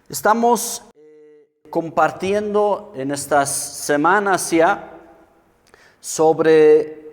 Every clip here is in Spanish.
Estamos compartiendo en estas semanas ya sobre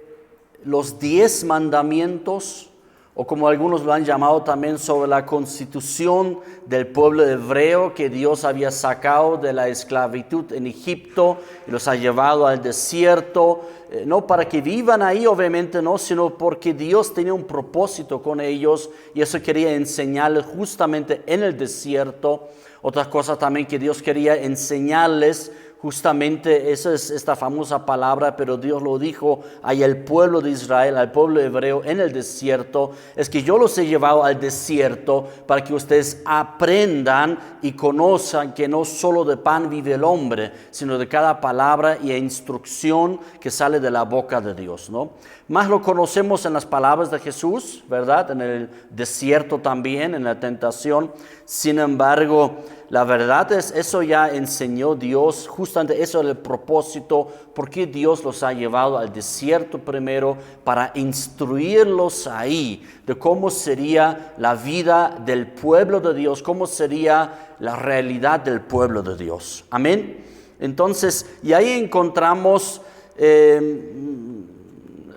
los 10 mandamientos, o como algunos lo han llamado también, sobre la constitución del pueblo hebreo que Dios había sacado de la esclavitud en Egipto y los ha llevado al desierto, no para que vivan ahí obviamente, no, sino porque Dios tenía un propósito con ellos y eso quería enseñarles justamente en el desierto. Otra cosa también que Dios quería enseñarles, justamente esa es esta famosa palabra, pero Dios lo dijo ahí al pueblo de Israel, al pueblo hebreo en el desierto, es que yo los he llevado al desierto para que ustedes aprendan y conozcan que no solo de pan vive el hombre, sino de cada palabra y instrucción que sale de la boca de Dios, ¿no? Más lo conocemos en las palabras de Jesús, ¿verdad? En el desierto también, en la tentación. Sin embargo, la verdad es, eso ya enseñó Dios, justamente eso es el propósito, porque Dios los ha llevado al desierto primero para instruirlos ahí de cómo sería la vida del pueblo de Dios, cómo sería la realidad del pueblo de Dios. Amén. Entonces, y ahí encontramos,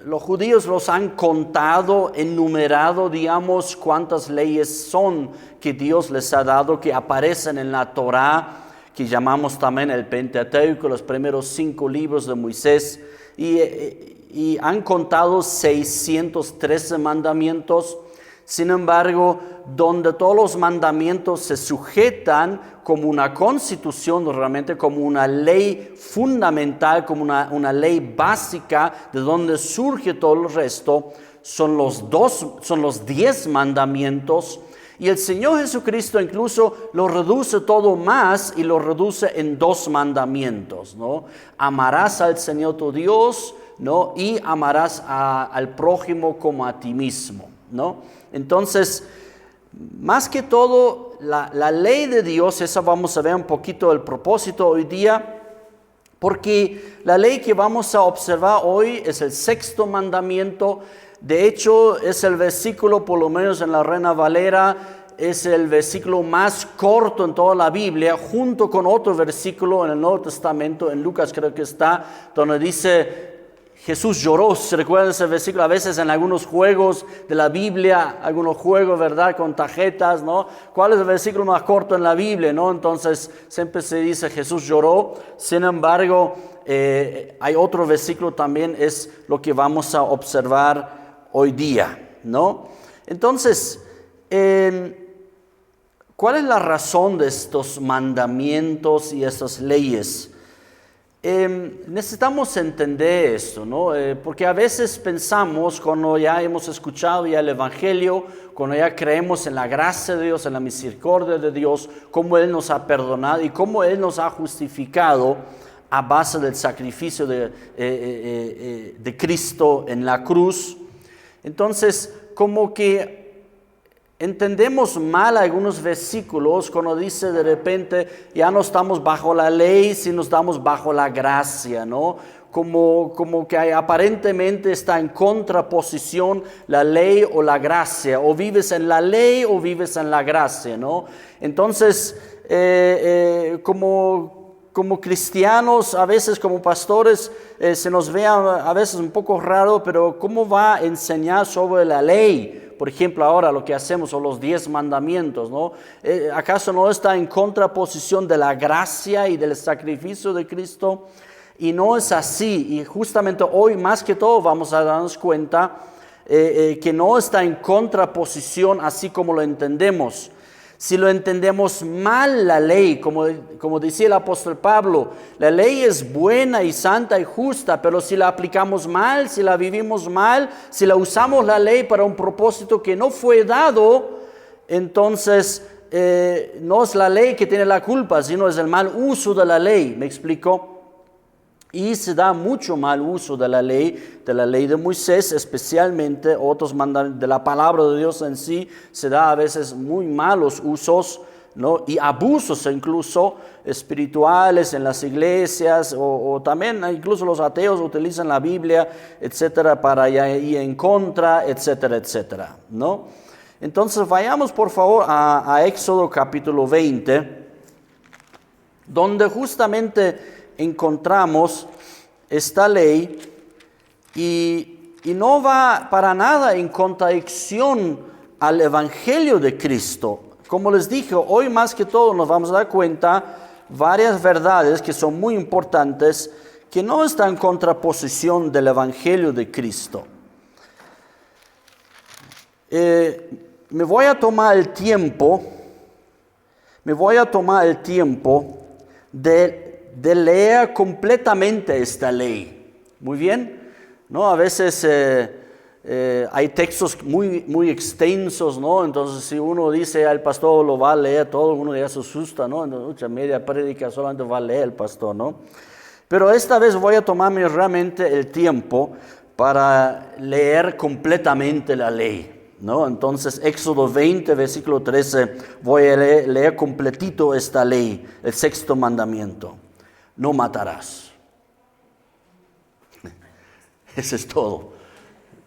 los judíos los han contado, enumerado, digamos, cuántas leyes son que Dios les ha dado, que aparecen en la Torá, que llamamos también el Pentateuco, los primeros 5 libros de Moisés, y han contado 613 mandamientos. Sin embargo, donde todos los mandamientos se sujetan como una constitución, realmente como una ley fundamental, como una ley básica de donde surge todo el resto, son los 10 mandamientos. Y el Señor Jesucristo incluso lo reduce todo más y lo reduce en 2 mandamientos, ¿no? Amarás al Señor tu Dios, ¿no? Y amarás al prójimo como a ti mismo, ¿no? Entonces, más que todo, la ley de Dios, eso vamos a ver un poquito el propósito hoy día, porque la ley que vamos a observar hoy es el 6º mandamiento. De hecho, es el versículo, por lo menos en la Reina Valera, es el versículo más corto en toda la Biblia, junto con otro versículo en el Nuevo Testamento, en Lucas creo que está, donde dice Jesús lloró. ¿Se recuerdan ese versículo? A veces en algunos juegos de la Biblia, algunos juegos, ¿verdad?, con tarjetas, ¿no? ¿Cuál es el versículo más corto en la Biblia, no? Entonces siempre se dice Jesús lloró. Sin embargo, hay otro versículo también, es lo que vamos a observar hoy día, ¿no? Entonces, ¿cuál es la razón de estos mandamientos y estas leyes? Necesitamos entender esto, ¿no? Porque a veces pensamos, cuando ya hemos escuchado ya el Evangelio, cuando ya creemos en la gracia de Dios, en la misericordia de Dios, cómo Él nos ha perdonado y cómo Él nos ha justificado a base del sacrificio de Cristo en la cruz. Entonces, como que entendemos mal algunos versículos cuando dice de repente ya no estamos bajo la ley, sino estamos bajo la gracia, ¿no? Como que aparentemente está en contraposición la ley o la gracia, o vives en la ley o vives en la gracia, ¿no? Entonces, como cristianos, a veces como pastores, se nos ve a veces un poco raro, pero ¿cómo va a enseñar sobre la ley? Por ejemplo, ahora lo que hacemos son los 10 mandamientos, ¿no? ¿Acaso no está en contraposición de la gracia y del sacrificio de Cristo? Y no es así. Y justamente hoy, más que todo, vamos a darnos cuenta que no está en contraposición así como lo entendemos. Si lo entendemos mal la ley, como decía el apóstol Pablo, la ley es buena y santa y justa, pero si la aplicamos mal, si la vivimos mal, si la usamos la ley para un propósito que no fue dado, entonces no es la ley que tiene la culpa, sino es el mal uso de la ley. ¿Me explico? Y se da mucho mal uso de la ley de Moisés, especialmente otros mandamientos de la palabra de Dios en sí. Se da a veces muy malos usos, ¿no? Y abusos incluso espirituales en las iglesias, o también incluso los ateos utilizan la Biblia, etcétera, para ir en contra, etcétera, etcétera, ¿no? Entonces vayamos por favor a Éxodo capítulo 20. donde justamente encontramos esta ley y no va para nada en contradicción al Evangelio de Cristo. Como les dije, hoy más que todo nos vamos a dar cuenta varias verdades que son muy importantes, que no están en contraposición del Evangelio de Cristo. Me voy a tomar el tiempo de leer completamente esta ley. Muy bien, ¿no? A veces hay textos muy extensos, ¿no? Entonces, si uno dice al pastor lo va a leer todo, uno ya se asusta, ¿no? Entonces, media prédica solamente va a leer el pastor, ¿no? Pero esta vez voy a tomarme realmente el tiempo para leer completamente la ley, ¿no? Entonces, Éxodo 20, versículo 13, voy a leer completito esta ley, el sexto mandamiento. No matarás. Ese es todo,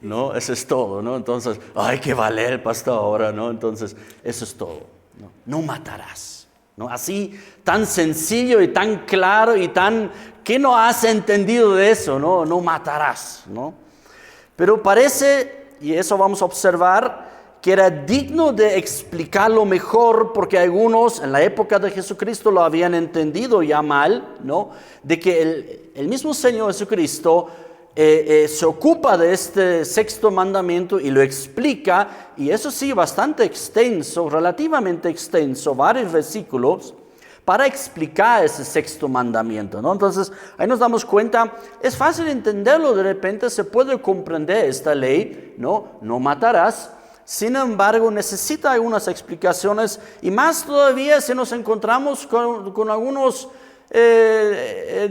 ¿no? Eso es todo, ¿no? Entonces, ay, que va a leer el pastor ahora, ¿no? Entonces, eso es todo, ¿no? No matarás, ¿no? Así, tan sencillo y tan claro y tan... ¿Qué no has entendido de eso, no? No matarás, ¿no? Pero parece, y eso vamos a observar, que era digno de explicarlo mejor, porque algunos en la época de Jesucristo lo habían entendido ya mal, ¿no? De que el mismo Señor Jesucristo se ocupa de este sexto mandamiento y lo explica, y eso sí, bastante extenso, relativamente extenso, varios versículos, para explicar ese sexto mandamiento, ¿no? Entonces, ahí nos damos cuenta, es fácil entenderlo, de repente se puede comprender esta ley, ¿no? No matarás. Sin embargo, necesita algunas explicaciones, y más todavía si nos encontramos con algunos,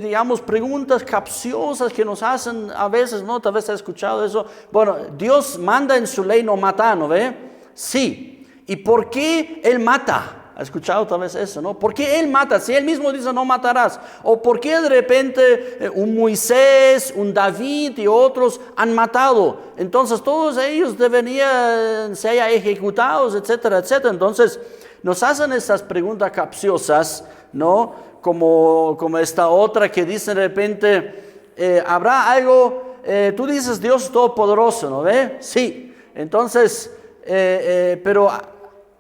digamos, preguntas capciosas que nos hacen a veces, ¿no? Tal vez has escuchado eso. Bueno, Dios manda en su ley no matar, ¿no ve? Sí. ¿Y por qué Él mata? ¿Ha escuchado tal vez eso, no? ¿Por qué Él mata? Si Él mismo dice no matarás. ¿O por qué de repente un Moisés, un David y otros han matado? Entonces todos ellos deberían ser ejecutados, etcétera, etcétera. Entonces nos hacen estas preguntas capciosas, ¿no? Como esta otra que dice de repente, ¿habrá algo? Tú dices Dios es todopoderoso, ¿no ve? Sí. Entonces, pero...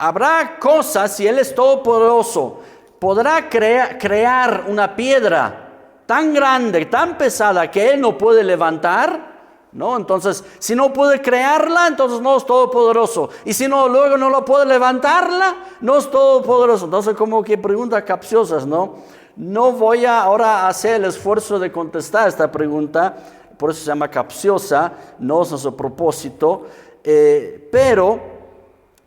habrá cosas, si Él es todopoderoso, podrá crear una piedra tan grande, tan pesada que Él no puede levantar, ¿no? Entonces, si no puede crearla, entonces no es todopoderoso. Y si no, luego no lo puede levantarla, no es todopoderoso. Entonces, como que preguntas capciosas, ¿no? No voy ahora a hacer el esfuerzo de contestar esta pregunta, por eso se llama capciosa, no es nuestro propósito, pero...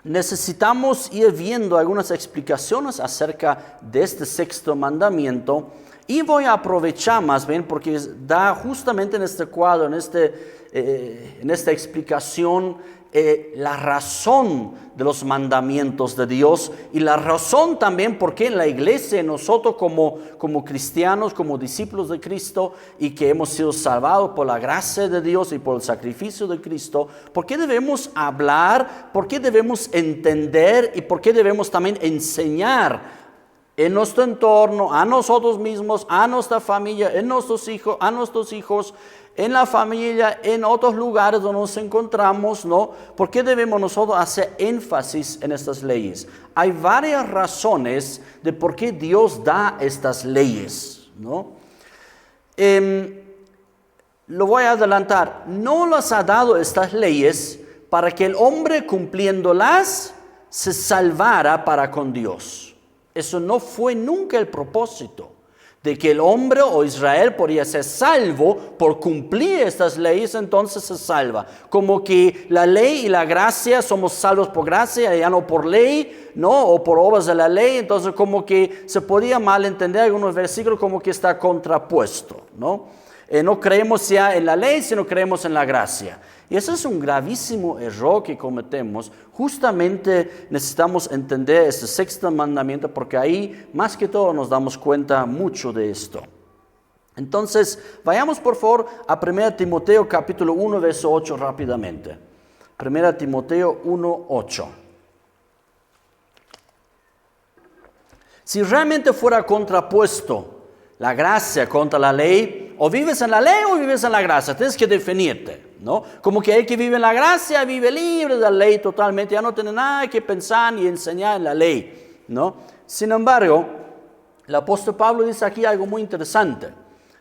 necesitamos ir viendo algunas explicaciones acerca de este sexto mandamiento, y voy a aprovechar más bien porque da justamente en este cuadro, en esta explicación, la razón de los mandamientos de Dios, y la razón también por qué en la iglesia, nosotros como cristianos, como discípulos de Cristo, y que hemos sido salvados por la gracia de Dios y por el sacrificio de Cristo, por qué debemos hablar, por qué debemos entender y por qué debemos también enseñar en nuestro entorno, a nosotros mismos, a nuestra familia, a nuestros hijos, en la familia, en otros lugares donde nos encontramos, ¿no? ¿Por qué debemos nosotros hacer énfasis en estas leyes? Hay varias razones de por qué Dios da estas leyes, ¿no? Lo voy a adelantar. No las ha dado estas leyes para que el hombre cumpliéndolas se salvara para con Dios. Eso no fue nunca el propósito. De que el hombre o Israel podría ser salvo por cumplir estas leyes, entonces se salva. Como que la ley y la gracia, somos salvos por gracia, ya no por ley, ¿no? O por obras de la ley. Entonces como que se podía malentender algunos versículos como que está contrapuesto, ¿no? No creemos ya en la ley, sino creemos en la gracia. Y ese es un gravísimo error que cometemos. Justamente necesitamos entender este sexto mandamiento, porque ahí más que todo nos damos cuenta mucho de esto. Entonces, vayamos por favor a 1 Timoteo capítulo 1, verso 8 rápidamente. 1 Timoteo 1, 8. Si realmente fuera contrapuesto la gracia contra la ley, o vives en la ley o vives en la gracia, tienes que definirte, ¿no? Como que el que vive en la gracia vive libre de la ley totalmente, ya no tiene nada que pensar ni enseñar en la ley, ¿no? Sin embargo, el apóstol Pablo dice aquí algo muy interesante.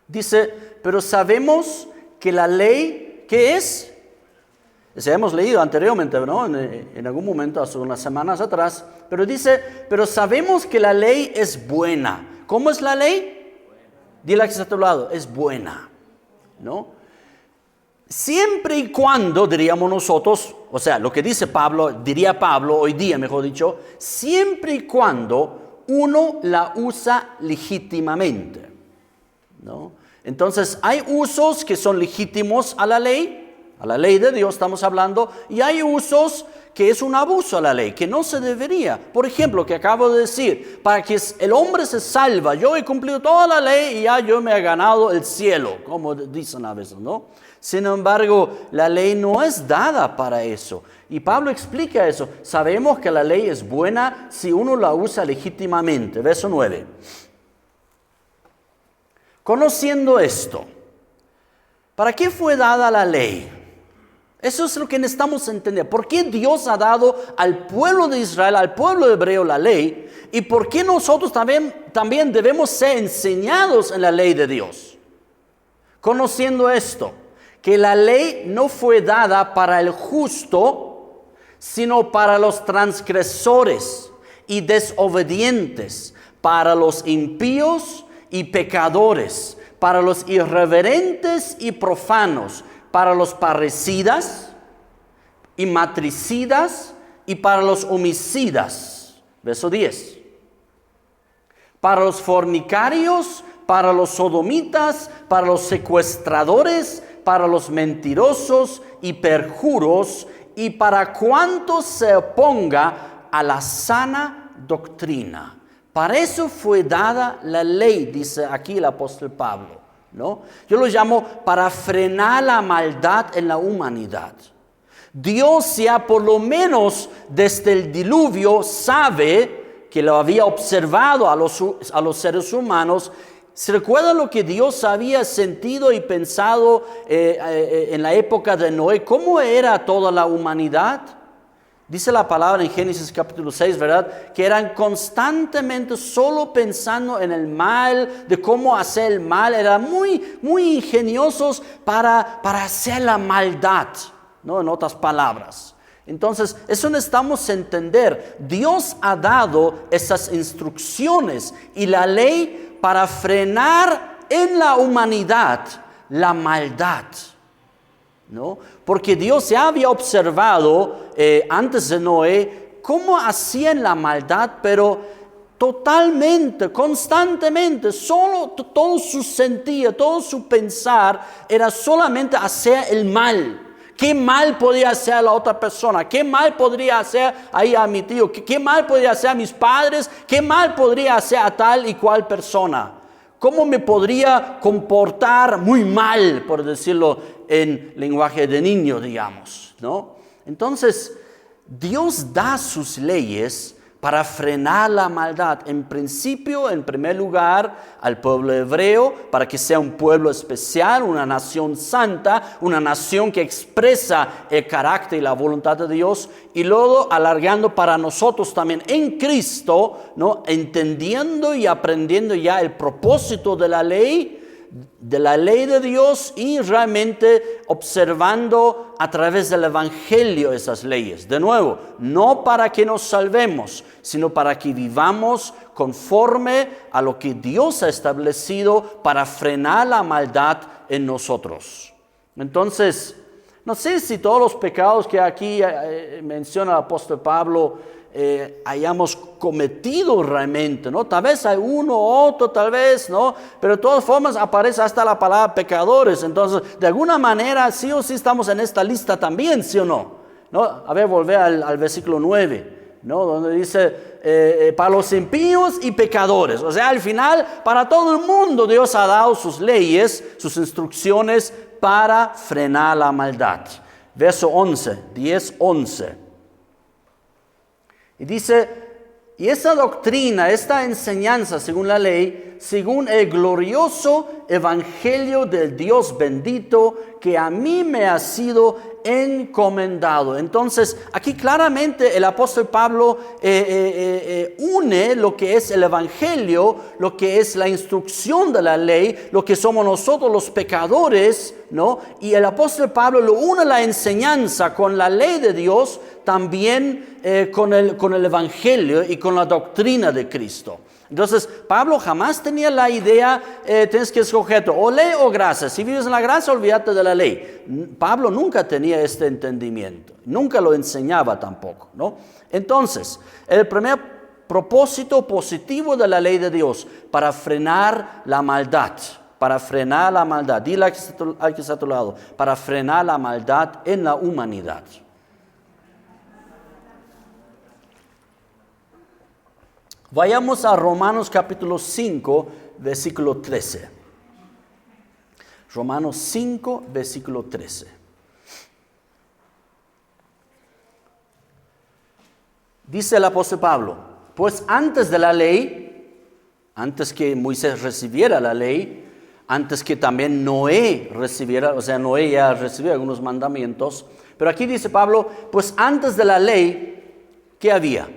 Dice, pero sabemos que la ley, ¿qué es? Eso hemos leído anteriormente, ¿no? En algún momento, hace unas semanas atrás, pero dice, pero sabemos que la ley es buena. ¿Cómo es la ley? Dile a que está a tu lado, es buena, ¿no? Siempre y cuando, diríamos nosotros, o sea, lo que dice Pablo, diría Pablo hoy día, mejor dicho, siempre y cuando uno la usa legítimamente, ¿no? Entonces, hay usos que son legítimos a la ley de Dios estamos hablando, y hay usos que es un abuso a la ley, que no se debería. Por ejemplo, que acabo de decir, para que el hombre se salva, yo he cumplido toda la ley y ya yo me he ganado el cielo, como dicen a veces, ¿no? Sin embargo, la ley no es dada para eso. Y Pablo explica eso. Sabemos que la ley es buena si uno la usa legítimamente. Verso 9. Conociendo esto, ¿para qué fue dada la ley? Eso es lo que necesitamos entender. ¿Por qué Dios ha dado al pueblo de Israel, al pueblo hebreo la ley? ¿Y por qué nosotros también debemos ser enseñados en la ley de Dios? Conociendo esto, que la ley no fue dada para el justo, sino para los transgresores y desobedientes, para los impíos y pecadores, para los irreverentes y profanos, para los parricidas y matricidas y para los homicidas. Verso 10. Para los fornicarios, para los sodomitas, para los secuestradores, para los mentirosos y perjuros, y para cuantos se oponga a la sana doctrina. Para eso fue dada la ley, dice aquí el apóstol Pablo, ¿no? Yo lo llamo para frenar la maldad en la humanidad. Dios ya por lo menos desde el diluvio sabe que lo había observado a los seres humanos. ¿Se recuerda lo que Dios había sentido y pensado en la época de Noé? ¿Cómo era toda la humanidad? Dice la palabra en Génesis capítulo 6, ¿verdad? Que eran constantemente solo pensando en el mal, de cómo hacer el mal. Eran muy ingeniosos para hacer la maldad, ¿no? En otras palabras. Entonces, eso necesitamos entender. Dios ha dado esas instrucciones y la ley para frenar en la humanidad la maldad, ¿no? Porque Dios ya había observado antes de Noé cómo hacían la maldad, pero totalmente, constantemente, todo su sentir, todo su pensar era solamente hacer el mal. ¿Qué mal podría hacer a la otra persona? ¿Qué mal podría hacer ahí a mi tío? ¿Qué mal podría hacer a mis padres? ¿Qué mal podría hacer a tal y cual persona? ¿Cómo me podría comportar muy mal, por decirlo en lenguaje de niño, digamos, ¿no? Entonces, Dios da sus leyes para frenar la maldad. En principio, en primer lugar, al pueblo hebreo, para que sea un pueblo especial, una nación santa, una nación que expresa el carácter y la voluntad de Dios, y luego alargando para nosotros también en Cristo, ¿no? Entendiendo y aprendiendo ya el propósito de la ley de Dios y realmente observando a través del Evangelio esas leyes. De nuevo, no para que nos salvemos, sino para que vivamos conforme a lo que Dios ha establecido para frenar la maldad en nosotros. Entonces, no sé si todos los pecados que aquí menciona el apóstol Pablo hayamos cometido realmente, ¿no? Tal vez hay uno u otro, tal vez, ¿no? Pero de todas formas aparece hasta la palabra pecadores. Entonces, de alguna manera, sí o sí estamos en esta lista también, ¿sí o no? ¿No? A ver, volver al versículo 9, ¿no? Donde dice, para los impíos y pecadores. O sea, al final, para todo el mundo Dios ha dado sus leyes, sus instrucciones para frenar la maldad. Verso 11, 10, 11. Y dice, Y esa doctrina, esta enseñanza según la ley, según el glorioso evangelio del Dios bendito que a mí me ha sido encomendado. Entonces, aquí claramente el apóstol Pablo une lo que es el evangelio, lo que es la instrucción de la ley, lo que somos nosotros los pecadores, ¿no? Y el apóstol Pablo lo une la enseñanza con la ley de Dios, también con el evangelio y con la doctrina de Cristo. Entonces, Pablo jamás tenía la idea, tienes que escoger o ley o gracia. Si vives en la gracia, olvídate de la ley. Pablo nunca tenía este entendimiento, nunca lo enseñaba tampoco, ¿no? Entonces, el primer propósito positivo de la ley de Dios, para frenar la maldad. Para frenar la maldad. Dile al que está a tu lado, para frenar la maldad en la humanidad. Vayamos a Romanos capítulo 5, versículo 13. Romanos 5, versículo 13. Dice el apóstol Pablo, pues antes de la ley, antes que Moisés recibiera la ley, antes que también Noé recibiera, o sea, Noé ya recibió algunos mandamientos, pero aquí dice Pablo, pues antes de la ley, ¿qué había?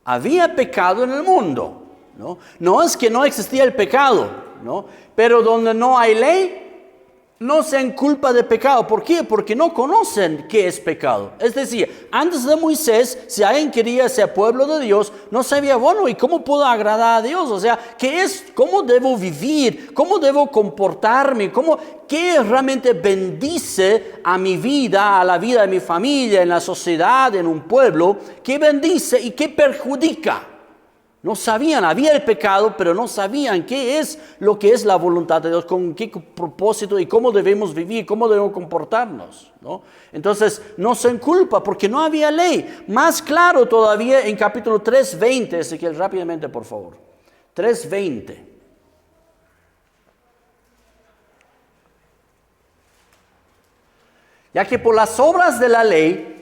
Había pecado en el mundo, ¿no? No es que no existía el pecado, ¿no? Pero donde no hay ley, no se inculpa de pecado. ¿Por qué? Porque no conocen qué es pecado. Es decir, antes de Moisés, si alguien quería ser pueblo de Dios, no sabía, bueno, ¿y cómo puedo agradar a Dios? O sea, ¿qué es? ¿Cómo debo vivir? ¿Cómo debo comportarme? ¿Qué realmente bendice a mi vida, a la vida de mi familia, en la sociedad, en un pueblo? ¿Qué bendice y qué perjudica? No sabían, había el pecado, pero no sabían qué es lo que es la voluntad de Dios, con qué propósito y cómo debemos vivir, cómo debemos comportarnos, ¿no? Entonces, no se inculpa porque no había ley. Más claro todavía en capítulo 3:20, Ezequiel, rápidamente, por favor. 3:20. Ya que por las obras de la ley,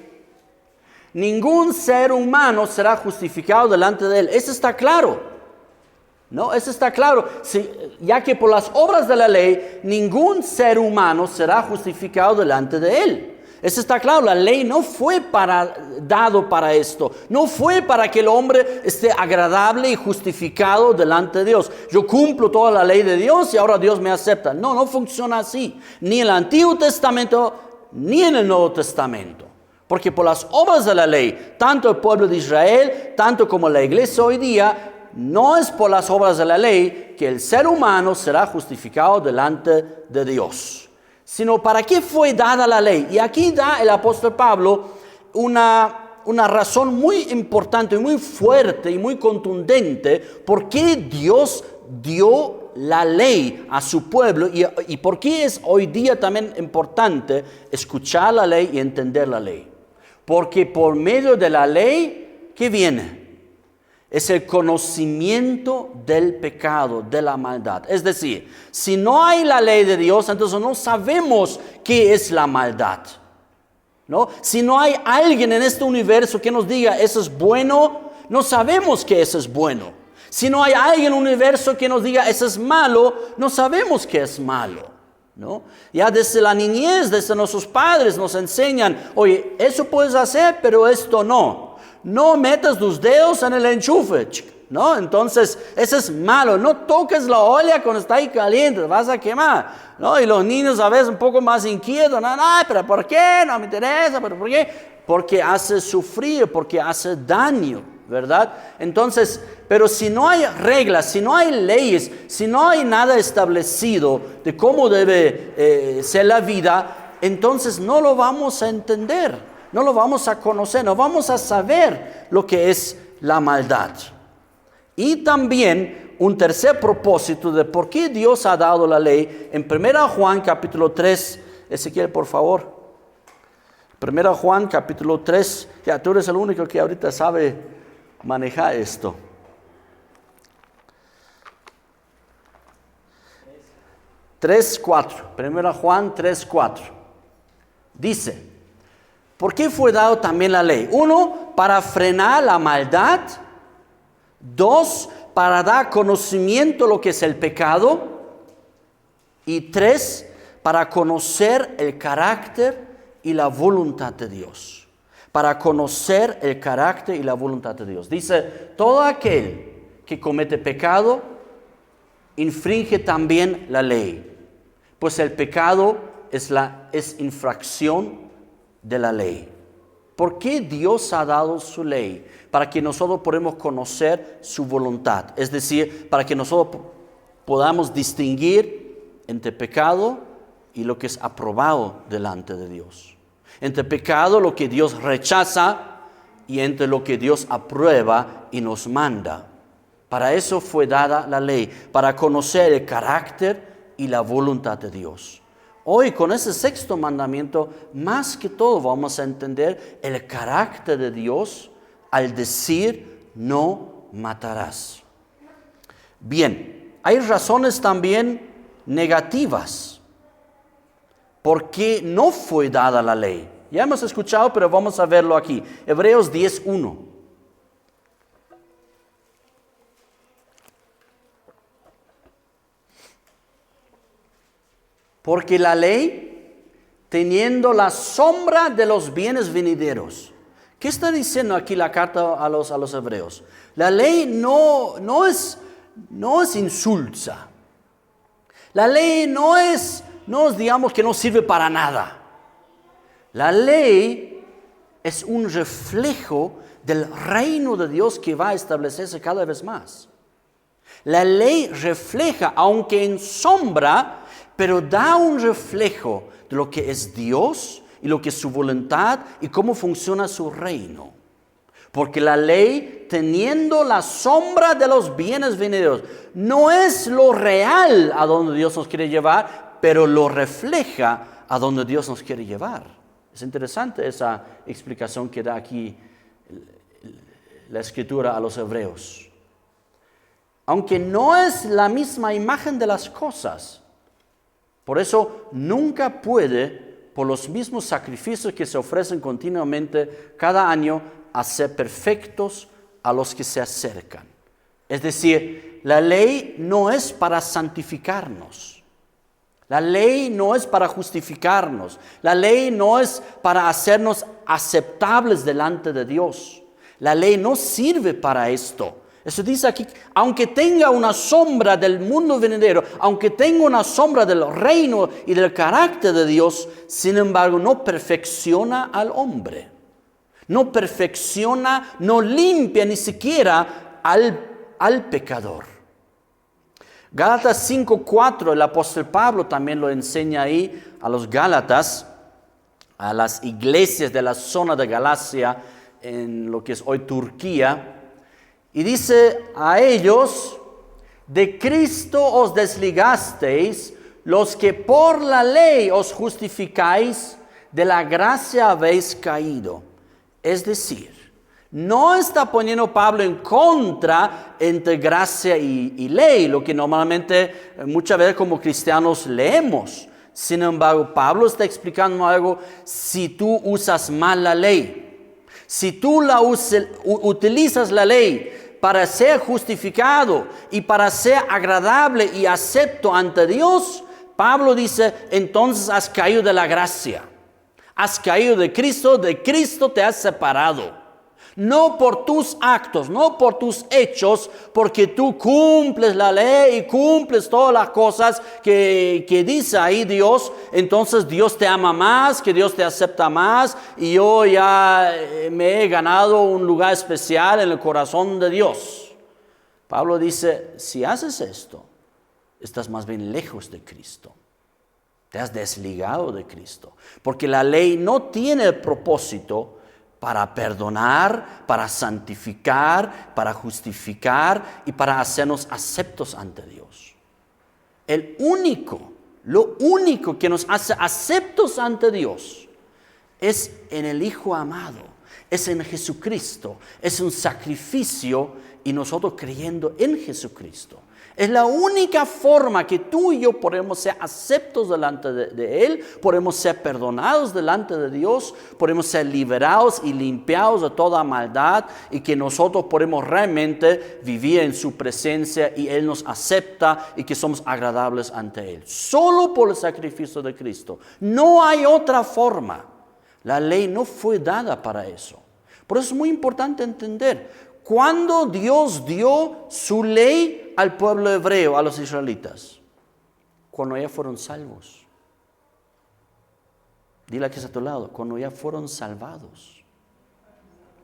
ningún ser humano será justificado delante de él. Eso está claro, ¿no? Eso está claro. Ya que por las obras de la ley, ningún ser humano será justificado delante de él. Eso está claro. La ley no fue dado para esto. No fue para que el hombre esté agradable y justificado delante de Dios. Yo cumplo toda la ley de Dios y ahora Dios me acepta. No, no funciona así. Ni en el Antiguo Testamento, ni en el Nuevo Testamento. Porque por las obras de la ley, tanto el pueblo de Israel, tanto como la iglesia hoy día, no es por las obras de la ley que el ser humano será justificado delante de Dios. Sino para qué fue dada la ley. Y aquí da el apóstol Pablo una razón muy importante, muy fuerte y muy contundente por qué Dios dio la ley a su pueblo y por qué es hoy día también importante escuchar la ley y entender la ley. Porque por medio de la ley, ¿qué viene? Es el conocimiento del pecado, de la maldad. Es decir, si no hay la ley de Dios, entonces no sabemos qué es la maldad, ¿no? Si no hay alguien en este universo que nos diga, eso es bueno, no sabemos que eso es bueno. Si no hay alguien en el universo que nos diga, eso es malo, no sabemos que es malo, ¿no? Ya desde la niñez, desde nuestros padres nos enseñan, oye, eso puedes hacer, pero esto no. No metas tus dedos en el enchufe, ¿no? Entonces, eso es malo. No toques la olla cuando está ahí caliente, te vas a quemar, ¿no? Y los niños a veces un poco más inquietos, no, pero ¿por qué? No me interesa, pero ¿por qué? Porque hace sufrir, porque hace daño, ¿verdad? Entonces, pero si no hay reglas, si no hay leyes, si no hay nada establecido de cómo debe ser la vida, entonces no lo vamos a entender, no lo vamos a conocer, no vamos a saber lo que es la maldad. Y también un tercer propósito de por qué Dios ha dado la ley, en 1 Juan capítulo 3, Ezequiel, por favor. 1 Juan capítulo 3, ya tú eres el único que ahorita sabe manejar esto. 3:4, 1 Juan 3:4. Dice, ¿Por qué fue dado también la ley? 1, para frenar la maldad. 2, para dar conocimiento de lo que es el pecado. Y 3, para conocer el carácter y la voluntad de Dios. Para conocer el carácter y la voluntad de Dios. Dice, todo aquel que comete pecado, infringe también la ley. Pues el pecado es infracción de la ley. ¿Por qué Dios ha dado su ley? Para que nosotros podamos conocer su voluntad. Es decir, para que nosotros podamos distinguir entre pecado y lo que es aprobado delante de Dios. Entre pecado, lo que Dios rechaza, y entre lo que Dios aprueba y nos manda. Para eso fue dada la ley, para conocer el carácter y la voluntad de Dios. Hoy con ese 6º mandamiento, más que todo vamos a entender el carácter de Dios al decir no matarás. Bien, hay razones también negativas por qué no fue dada la ley. Ya hemos escuchado, pero vamos a verlo aquí. Hebreos 10:1. Porque la ley, teniendo la sombra de los bienes venideros. ¿Qué está diciendo aquí la carta a los hebreos? La ley no es insulsa. La ley no es digamos que no sirve para nada. La ley es un reflejo del reino de Dios que va a establecerse cada vez más. La ley refleja, aunque en sombra, pero da un reflejo de lo que es Dios y lo que es su voluntad y cómo funciona su reino. Porque la ley, teniendo la sombra de los bienes venideros, no es lo real a donde Dios nos quiere llevar, pero lo refleja a donde Dios nos quiere llevar. Es interesante esa explicación que da aquí la escritura a los hebreos. Aunque no es la misma imagen de las cosas, por eso nunca puede, por los mismos sacrificios que se ofrecen continuamente cada año, hacer perfectos a los que se acercan. Es decir, la ley no es para santificarnos. La ley no es para justificarnos. La ley no es para hacernos aceptables delante de Dios. La ley no sirve para esto. Eso dice aquí, aunque tenga una sombra del mundo venidero, aunque tenga una sombra del reino y del carácter de Dios, sin embargo no perfecciona al hombre. No perfecciona, no limpia ni siquiera al pecador. Gálatas 5:4, el apóstol Pablo también lo enseña ahí a los Gálatas, a las iglesias de la zona de Galacia, en lo que es hoy Turquía. Y dice a ellos, de Cristo os desligasteis, los que por la ley os justificáis, de la gracia habéis caído. Es decir, no está poniendo Pablo en contra entre gracia y ley, lo que normalmente muchas veces como cristianos leemos. Sin embargo, Pablo está explicando algo: si tú usas mal la ley, si tú utilizas la ley para ser justificado y para ser agradable y acepto ante Dios, Pablo dice, entonces has caído de la gracia, has caído de Cristo te has separado. No por tus actos, no por tus hechos, porque tú cumples la ley y cumples todas las cosas que dice ahí Dios, entonces Dios te ama más, que Dios te acepta más, y yo ya me he ganado un lugar especial en el corazón de Dios. Pablo dice, si haces esto, estás más bien lejos de Cristo. Te has desligado de Cristo, porque la ley no tiene el propósito para perdonar, para santificar, para justificar y para hacernos aceptos ante Dios. Lo único que nos hace aceptos ante Dios es en el Hijo amado. Es en Jesucristo. Es un sacrificio y nosotros creyendo en Jesucristo. Es la única forma que tú y yo podemos ser aceptos delante de Él, podemos ser perdonados delante de Dios, podemos ser liberados y limpiados de toda maldad y que nosotros podemos realmente vivir en su presencia y Él nos acepta y que somos agradables ante Él. Solo por el sacrificio de Cristo. No hay otra forma. La ley no fue dada para eso. Por eso es muy importante entender. ¿Cuándo Dios dio su ley al pueblo hebreo, a los israelitas? Cuando ya fueron salvos. Dile que está a tu lado, cuando ya fueron salvados.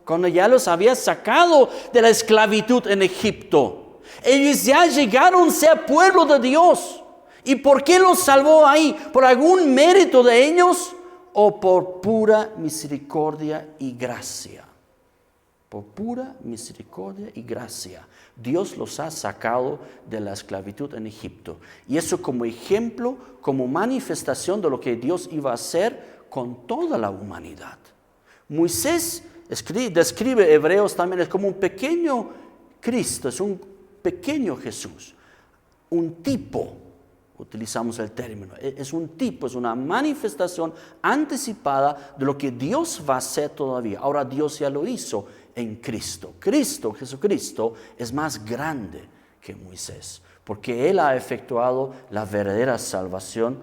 Cuando ya los había sacado de la esclavitud en Egipto. Ellos ya llegaron a ser pueblo de Dios. ¿Y por qué los salvó ahí? ¿Por algún mérito de ellos o por pura misericordia y gracia? Por pura misericordia y gracia, Dios los ha sacado de la esclavitud en Egipto. Y eso como ejemplo, como manifestación de lo que Dios iba a hacer con toda la humanidad. Moisés describe Hebreos también, es como un pequeño Cristo, es un pequeño Jesús, un tipo. Utilizamos el término, es un tipo, es una manifestación anticipada de lo que Dios va a hacer todavía. Ahora Dios ya lo hizo en Cristo. Jesucristo, es más grande que Moisés, porque Él ha efectuado la verdadera salvación,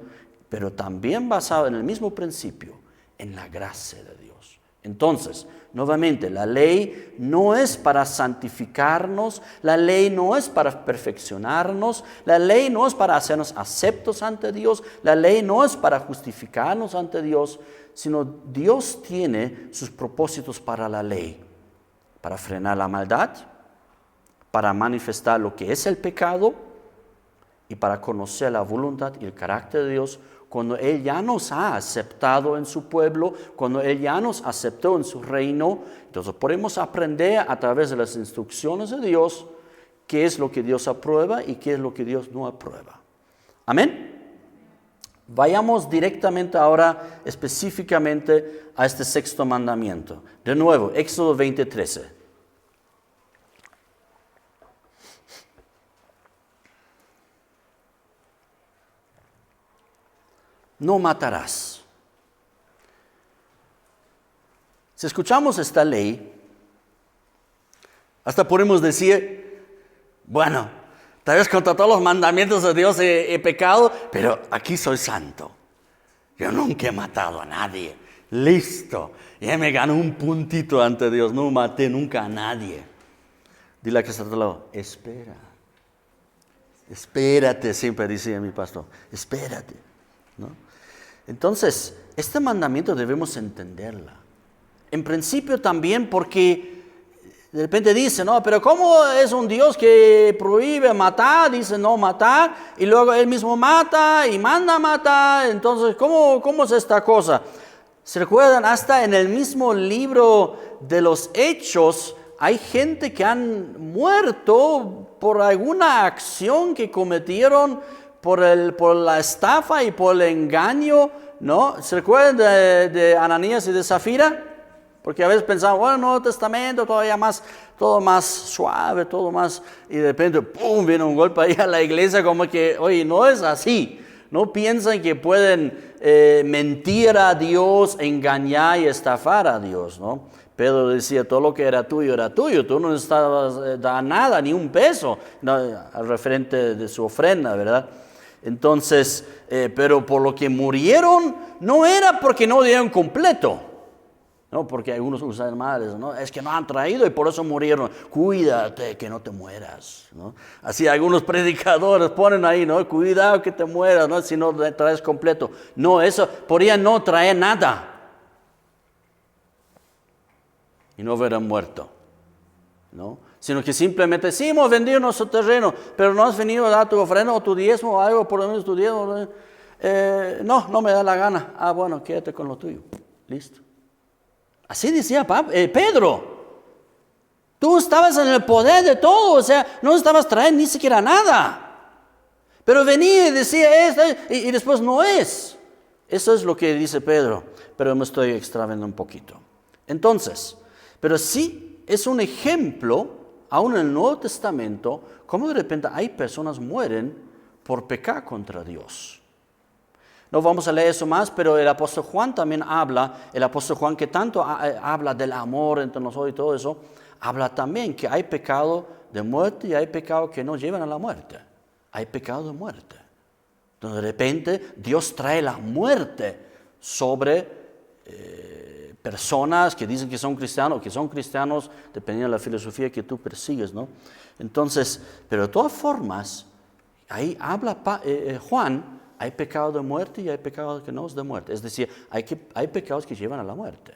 pero también basado en el mismo principio, en la gracia de Dios. Entonces, nuevamente, la ley no es para santificarnos, la ley no es para perfeccionarnos, la ley no es para hacernos aceptos ante Dios, la ley no es para justificarnos ante Dios, sino Dios tiene sus propósitos para la ley, para frenar la maldad, para manifestar lo que es el pecado y para conocer la voluntad y el carácter de Dios. Cuando Él ya nos ha aceptado en su pueblo, cuando Él ya nos aceptó en su reino, entonces podemos aprender a través de las instrucciones de Dios qué es lo que Dios aprueba y qué es lo que Dios no aprueba. Amén. Vayamos directamente ahora específicamente a este sexto mandamiento. De nuevo, Éxodo 20:13. No matarás. Si escuchamos esta ley, hasta podemos decir, bueno, tal vez contra todos los mandamientos de Dios he pecado, pero aquí soy santo. Yo nunca he matado a nadie. Listo. Ya me ganó un puntito ante Dios. No maté nunca a nadie. Dile a que está a tu lado, espera. Espérate, siempre dice mi pastor. Espérate. ¿No? Entonces, este mandamiento debemos entenderla. En principio también porque de repente dice, no, pero ¿cómo es un Dios que prohíbe matar? Dice no matar y luego Él mismo mata y manda a matar. Entonces, ¿cómo es esta cosa? ¿Se recuerdan? Hasta en el mismo libro de los Hechos hay gente que han muerto por alguna acción que cometieron por la estafa y por el engaño, ¿no? ¿Se recuerdan de Ananías y de Zafira? Porque a veces pensamos, bueno, Nuevo Testamento, todo más suave, todo más, y de repente, ¡pum!, viene un golpe ahí a la iglesia como que, oye, no es así. No piensan que pueden mentir a Dios, engañar y estafar a Dios, ¿no? Pedro decía, todo lo que era tuyo, tú no necesitabas dar nada, ni un peso, ¿no? Al referente de su ofrenda, ¿verdad? Entonces, pero por lo que murieron, no era porque no dieron completo. No, porque algunos usan mal, ¿no? Es que no han traído y por eso murieron. Cuídate que no te mueras, ¿no? Así algunos predicadores ponen ahí, ¿no? Cuidado que te mueras, ¿no? Si no traes completo. No, eso podría no traer nada. Y no hubieran muerto, ¿no? Sino que simplemente, sí, hemos vendido nuestro terreno, pero no has venido a dar tu ofrenda o tu diezmo o algo, por lo menos tu diezmo. No me da la gana. Ah, bueno, quédate con lo tuyo. Listo. Así decía Pedro. Tú estabas en el poder de todo, o sea, no estabas trayendo ni siquiera nada. Pero venía y decía esto y después no es. Eso es lo que dice Pedro, pero me estoy extraviando un poquito. Entonces, pero sí es un ejemplo, aún en el Nuevo Testamento, cómo de repente hay personas mueren por pecar contra Dios. No vamos a leer eso más, pero el apóstol Juan también habla, el apóstol Juan que tanto habla del amor entre nosotros y todo eso, habla también que hay pecado de muerte y hay pecado que no llevan a la muerte. Hay pecado de muerte. Entonces de repente Dios trae la muerte sobre personas que dicen que son cristianos, dependiendo de la filosofía que tú persigues, ¿no? Entonces, pero de todas formas, ahí habla Juan, hay pecado de muerte y hay pecado que no es de muerte. Es decir, hay pecados que llevan a la muerte,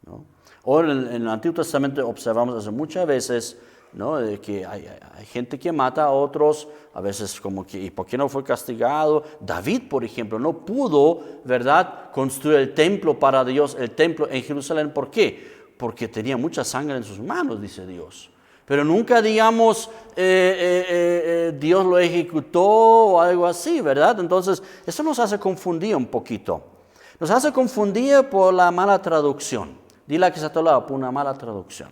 ¿no? O en el Antiguo Testamento observamos hace muchas veces, ¿no?, de que hay gente que mata a otros, a veces como que, ¿y por qué no fue castigado? David, por ejemplo, no pudo, ¿verdad?, construir el templo para Dios, el templo en Jerusalén. ¿Por qué? Porque tenía mucha sangre en sus manos, dice Dios. Pero nunca digamos, Dios lo ejecutó o algo así, ¿verdad? Entonces, eso nos hace confundir un poquito. Nos hace confundir por la mala traducción. Dile a que está a tu lado, por una mala traducción.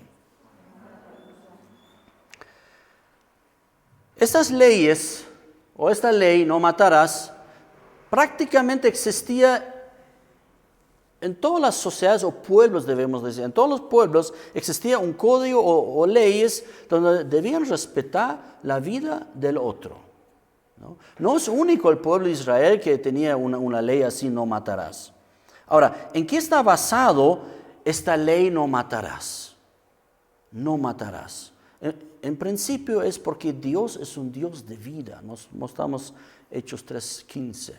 Estas leyes, o esta ley, no matarás, prácticamente existía en todas las sociedades o pueblos, debemos decir. En todos los pueblos existía un código o leyes donde debían respetar la vida del otro, ¿no? No es único el pueblo de Israel que tenía una ley así, no matarás. Ahora, ¿en qué está basado esta ley no matarás? No matarás. En principio es porque Dios es un Dios de vida. Nos mostramos Hechos 3:15.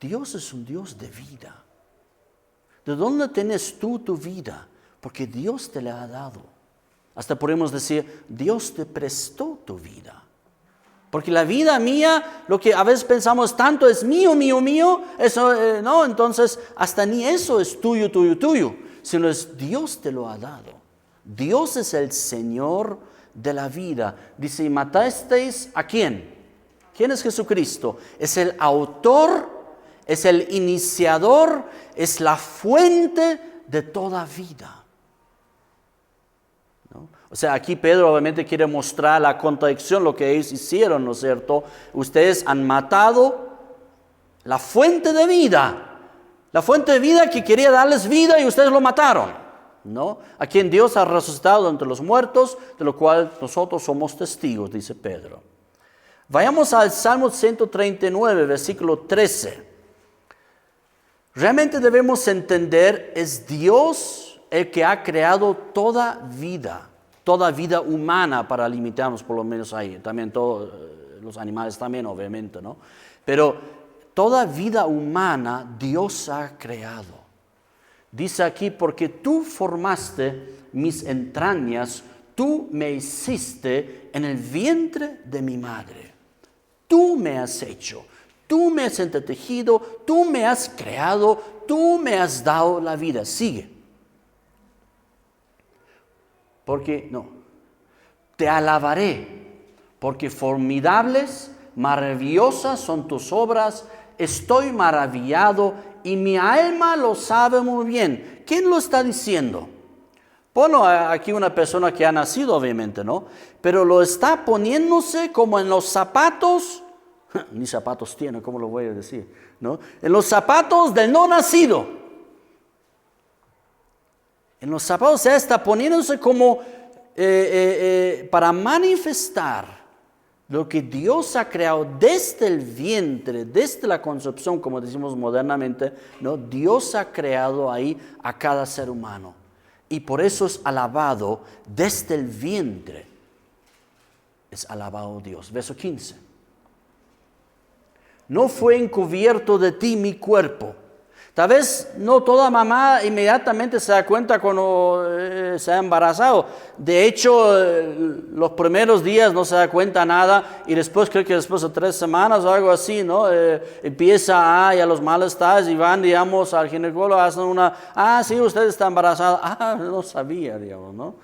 Dios es un Dios de vida. ¿De dónde tienes tú tu vida? Porque Dios te la ha dado. Hasta podemos decir, Dios te prestó tu vida. Porque la vida mía, lo que a veces pensamos tanto es mío, eso no, entonces hasta ni eso es tuyo, sino es Dios te lo ha dado. Dios es el Señor de la vida. Dice, ¿y matasteis a quién? ¿Quién es Jesucristo? Es el autor, es el iniciador, es la fuente de toda vida, ¿no? O sea, aquí Pedro obviamente quiere mostrar la contradicción, lo que ellos hicieron, ¿no es cierto? Ustedes han matado la fuente de vida que quería darles vida y ustedes lo mataron, ¿no? A quien Dios ha resucitado entre los muertos, de lo cual nosotros somos testigos, dice Pedro. Vayamos al Salmo 139, versículo 13. Realmente debemos entender, es Dios el que ha creado toda vida humana, para limitarnos por lo menos ahí. También todos los animales también, obviamente, ¿no? Pero toda vida humana Dios ha creado. Dice aquí, porque tú formaste mis entrañas, tú me hiciste en el vientre de mi madre. Tú me has hecho, tú me has entretejido, tú me has creado, tú me has dado la vida. Sigue. Porque, no, te alabaré, porque formidables, maravillosas son tus obras, estoy maravillado y mi alma lo sabe muy bien. ¿Quién lo está diciendo? Bueno, aquí una persona que ha nacido, obviamente, ¿no? Pero lo está poniéndose como en los zapatos, ni zapatos tiene, ¿cómo lo voy a decir? ¿No? En los zapatos del no nacido. En los zapatos, o sea, está poniéndose como para manifestar lo que Dios ha creado desde el vientre, desde la concepción, como decimos modernamente, ¿no? Dios ha creado ahí a cada ser humano. Y por eso es alabado desde el vientre. Es alabado Dios. Verso 15. No fue encubierto de ti mi cuerpo. Tal vez no toda mamá inmediatamente se da cuenta cuando se ha embarazado. De hecho, los primeros días no se da cuenta nada y después, creo que después de 3 semanas o algo así, ¿no? Empieza a los malestares y van, digamos, al ginecólogo, hacen sí, usted está embarazada. No sabía, digamos, ¿no?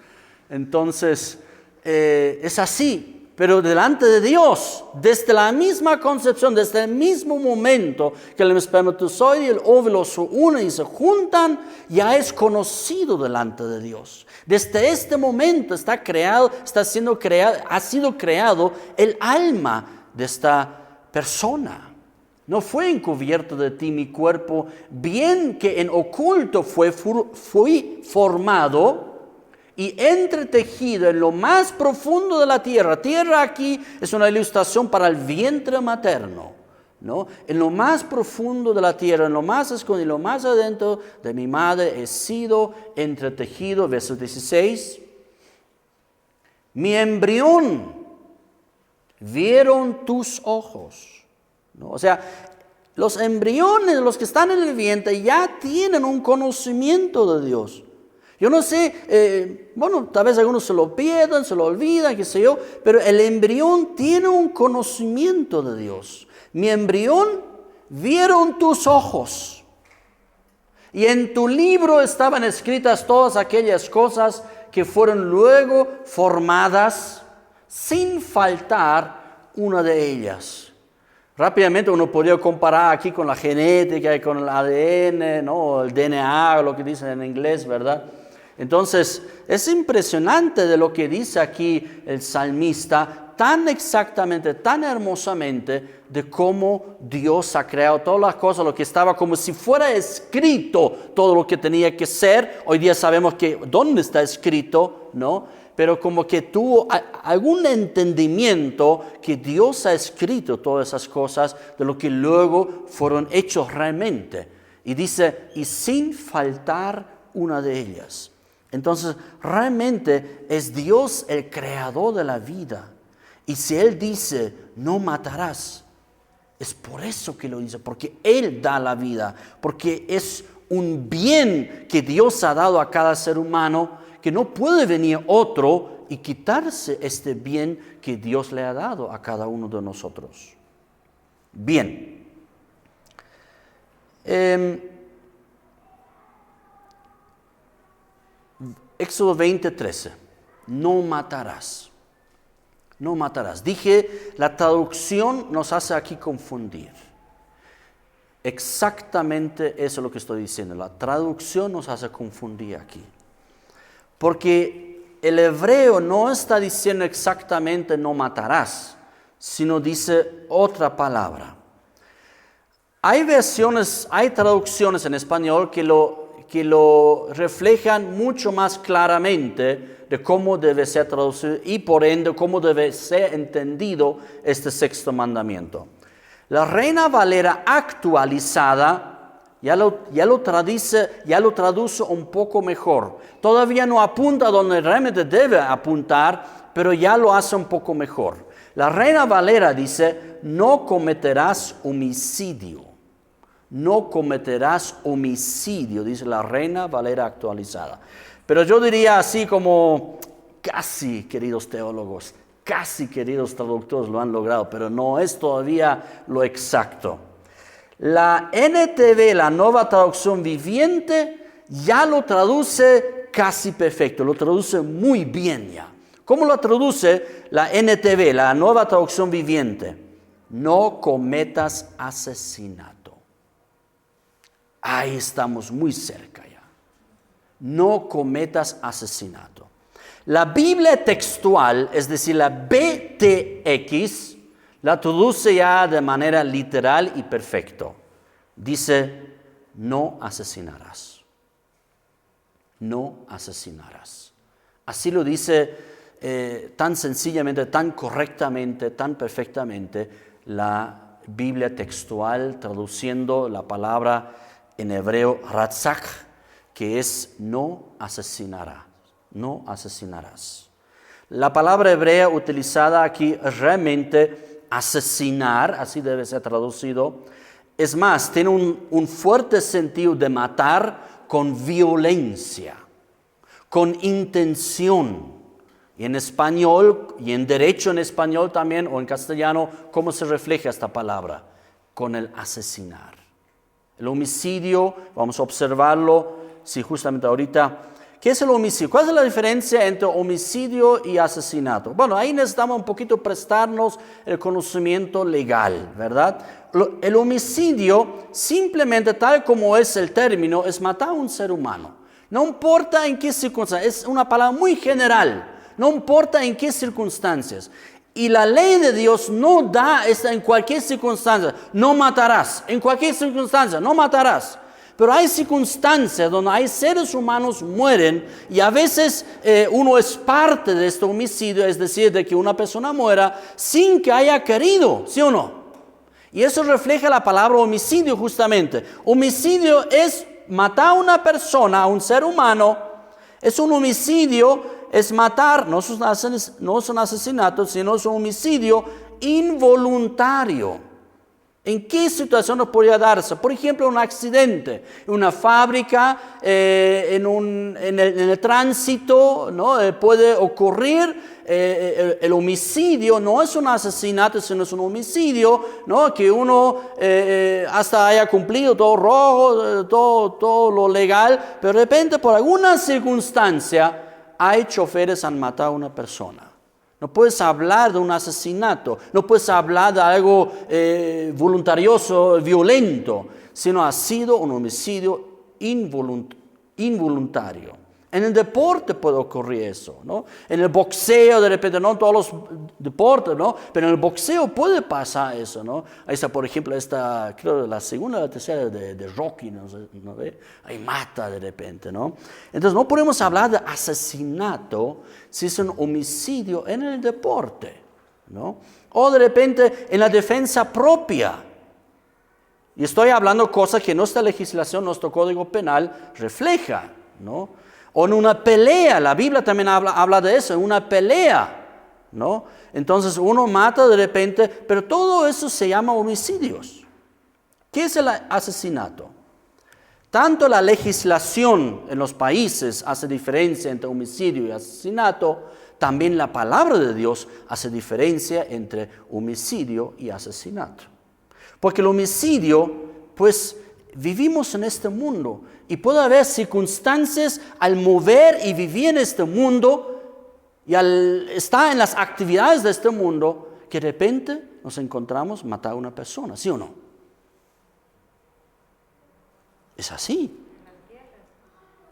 Entonces, es así. Pero delante de Dios, desde la misma concepción, desde el mismo momento que el espermatozoide y el óvulo se unen y se juntan, ya es conocido delante de Dios. Desde este momento ha sido creado el alma de esta persona. No fue encubierto de ti mi cuerpo, bien que en oculto fui formado y entretejido en lo más profundo de la tierra. Tierra aquí es una ilustración para el vientre materno, ¿no? En lo más profundo de la tierra, en lo más escondido, en lo más adentro de mi madre he sido entretejido. Verso 16. Mi embrión vieron tus ojos. ¿No? O sea, los embriones, los que están en el vientre, ya tienen un conocimiento de Dios. Yo no sé, tal vez algunos se lo pierdan, se lo olvidan, qué sé yo, pero el embrión tiene un conocimiento de Dios. Mi embrión vieron tus ojos. Y en tu libro estaban escritas todas aquellas cosas que fueron luego formadas sin faltar una de ellas. Rápidamente uno podría comparar aquí con la genética y con el ADN, ¿no? El DNA, lo que dicen en inglés, ¿verdad? Entonces, es impresionante de lo que dice aquí el salmista, tan exactamente, tan hermosamente, de cómo Dios ha creado todas las cosas, lo que estaba como si fuera escrito, todo lo que tenía que ser. Hoy día sabemos que dónde está escrito, ¿no? Pero como que tuvo algún entendimiento que Dios ha escrito todas esas cosas de lo que luego fueron hechos realmente. Y dice, y sin faltar una de ellas. Entonces, realmente es Dios el creador de la vida. Y si Él dice, no matarás, es por eso que lo dice, porque Él da la vida, porque es un bien que Dios ha dado a cada ser humano, que no puede venir otro y quitarse este bien que Dios le ha dado a cada uno de nosotros. Bien. Éxodo 20:13. No matarás. No matarás. Dije, la traducción nos hace aquí confundir. Exactamente eso es lo que estoy diciendo. La traducción nos hace confundir aquí. Porque el hebreo no está diciendo exactamente no matarás, sino dice otra palabra. Hay traducciones en español que lo reflejan mucho más claramente de cómo debe ser traducido y por ende cómo debe ser entendido este sexto mandamiento. La Reina Valera actualizada ya lo traduce un poco mejor. Todavía no apunta donde realmente debe apuntar, pero ya lo hace un poco mejor. La Reina Valera dice, no cometerás homicidio. No cometerás homicidio, dice la Reina Valera actualizada. Pero yo diría así como, casi, queridos teólogos, casi, queridos traductores, lo han logrado, pero no es todavía lo exacto. La NTV, la Nueva Traducción Viviente, ya lo traduce casi perfecto, lo traduce muy bien ya. ¿Cómo lo traduce la NTV, la Nueva Traducción Viviente? No cometas asesinato. Ahí estamos muy cerca ya. No cometas asesinato. La Biblia textual, es decir, la BTX, la traduce ya de manera literal y perfecto. Dice, no asesinarás. No asesinarás. Así lo dice tan sencillamente, tan correctamente, tan perfectamente la Biblia textual, traduciendo la palabra en hebreo ratzach, que es no asesinará. No asesinarás. La palabra hebrea utilizada aquí es realmente asesinar, así debe ser traducido. Es más, tiene un fuerte sentido de matar con violencia, con intención. Y en español, y en derecho en español también, o en castellano, ¿cómo se refleja esta palabra? Con el asesinar. El homicidio, vamos a observarlo, si justamente ahorita, ¿Qué es el homicidio? ¿Cuál es la diferencia entre homicidio y asesinato? Bueno, ahí necesitamos un poquito prestarnos el conocimiento legal, ¿verdad? El homicidio, simplemente tal como es el término, es matar a un ser humano. No importa en qué circunstancias, es una palabra muy general, no importa en qué circunstancias. Y la ley de Dios no da esta en cualquier circunstancia, no matarás, en cualquier circunstancia, no matarás. Pero hay circunstancias donde hay seres humanos mueren y a veces uno es parte de este homicidio, es decir, de que una persona muera sin que haya querido, ¿sí o no? Y eso refleja la palabra homicidio justamente. Homicidio es matar a una persona, a un ser humano. Es un homicidio, es matar, no es un asesinato, sino es un homicidio involuntario. ¿En qué situación nos podría darse? Por ejemplo, un accidente, en una fábrica, en el tránsito, ¿no? Puede ocurrir. El homicidio no es un asesinato, sino es un homicidio, ¿no? Que uno hasta haya cumplido todo rojo, todo lo legal, pero de repente por alguna circunstancia hay choferes que han matado a una persona. No puedes hablar de un asesinato, no puedes hablar de algo voluntarioso, violento, sino ha sido un homicidio involuntario. En el deporte puede ocurrir eso, ¿no? En el boxeo, de repente, no en todos los deportes, ¿no? Pero en el boxeo puede pasar eso, ¿no? Ahí está, por ejemplo, creo la segunda o la tercera de Rocky, ¿no? Ahí mata de repente, ¿no? Entonces no podemos hablar de asesinato si es un homicidio en el deporte, ¿no? O de repente en la defensa propia. Y estoy hablando cosas que nuestra legislación, nuestro Código Penal refleja, ¿no? O en una pelea, la Biblia también habla de eso, en una pelea, ¿no? Entonces uno mata de repente, pero todo eso se llama homicidios. ¿Qué es el asesinato? Tanto la legislación en los países hace diferencia entre homicidio y asesinato, también la palabra de Dios hace diferencia entre homicidio y asesinato. Porque el homicidio, pues vivimos en este mundo y puede haber circunstancias al mover y vivir en este mundo y al estar en las actividades de este mundo que de repente nos encontramos matar a una persona, ¿sí o no? Es así.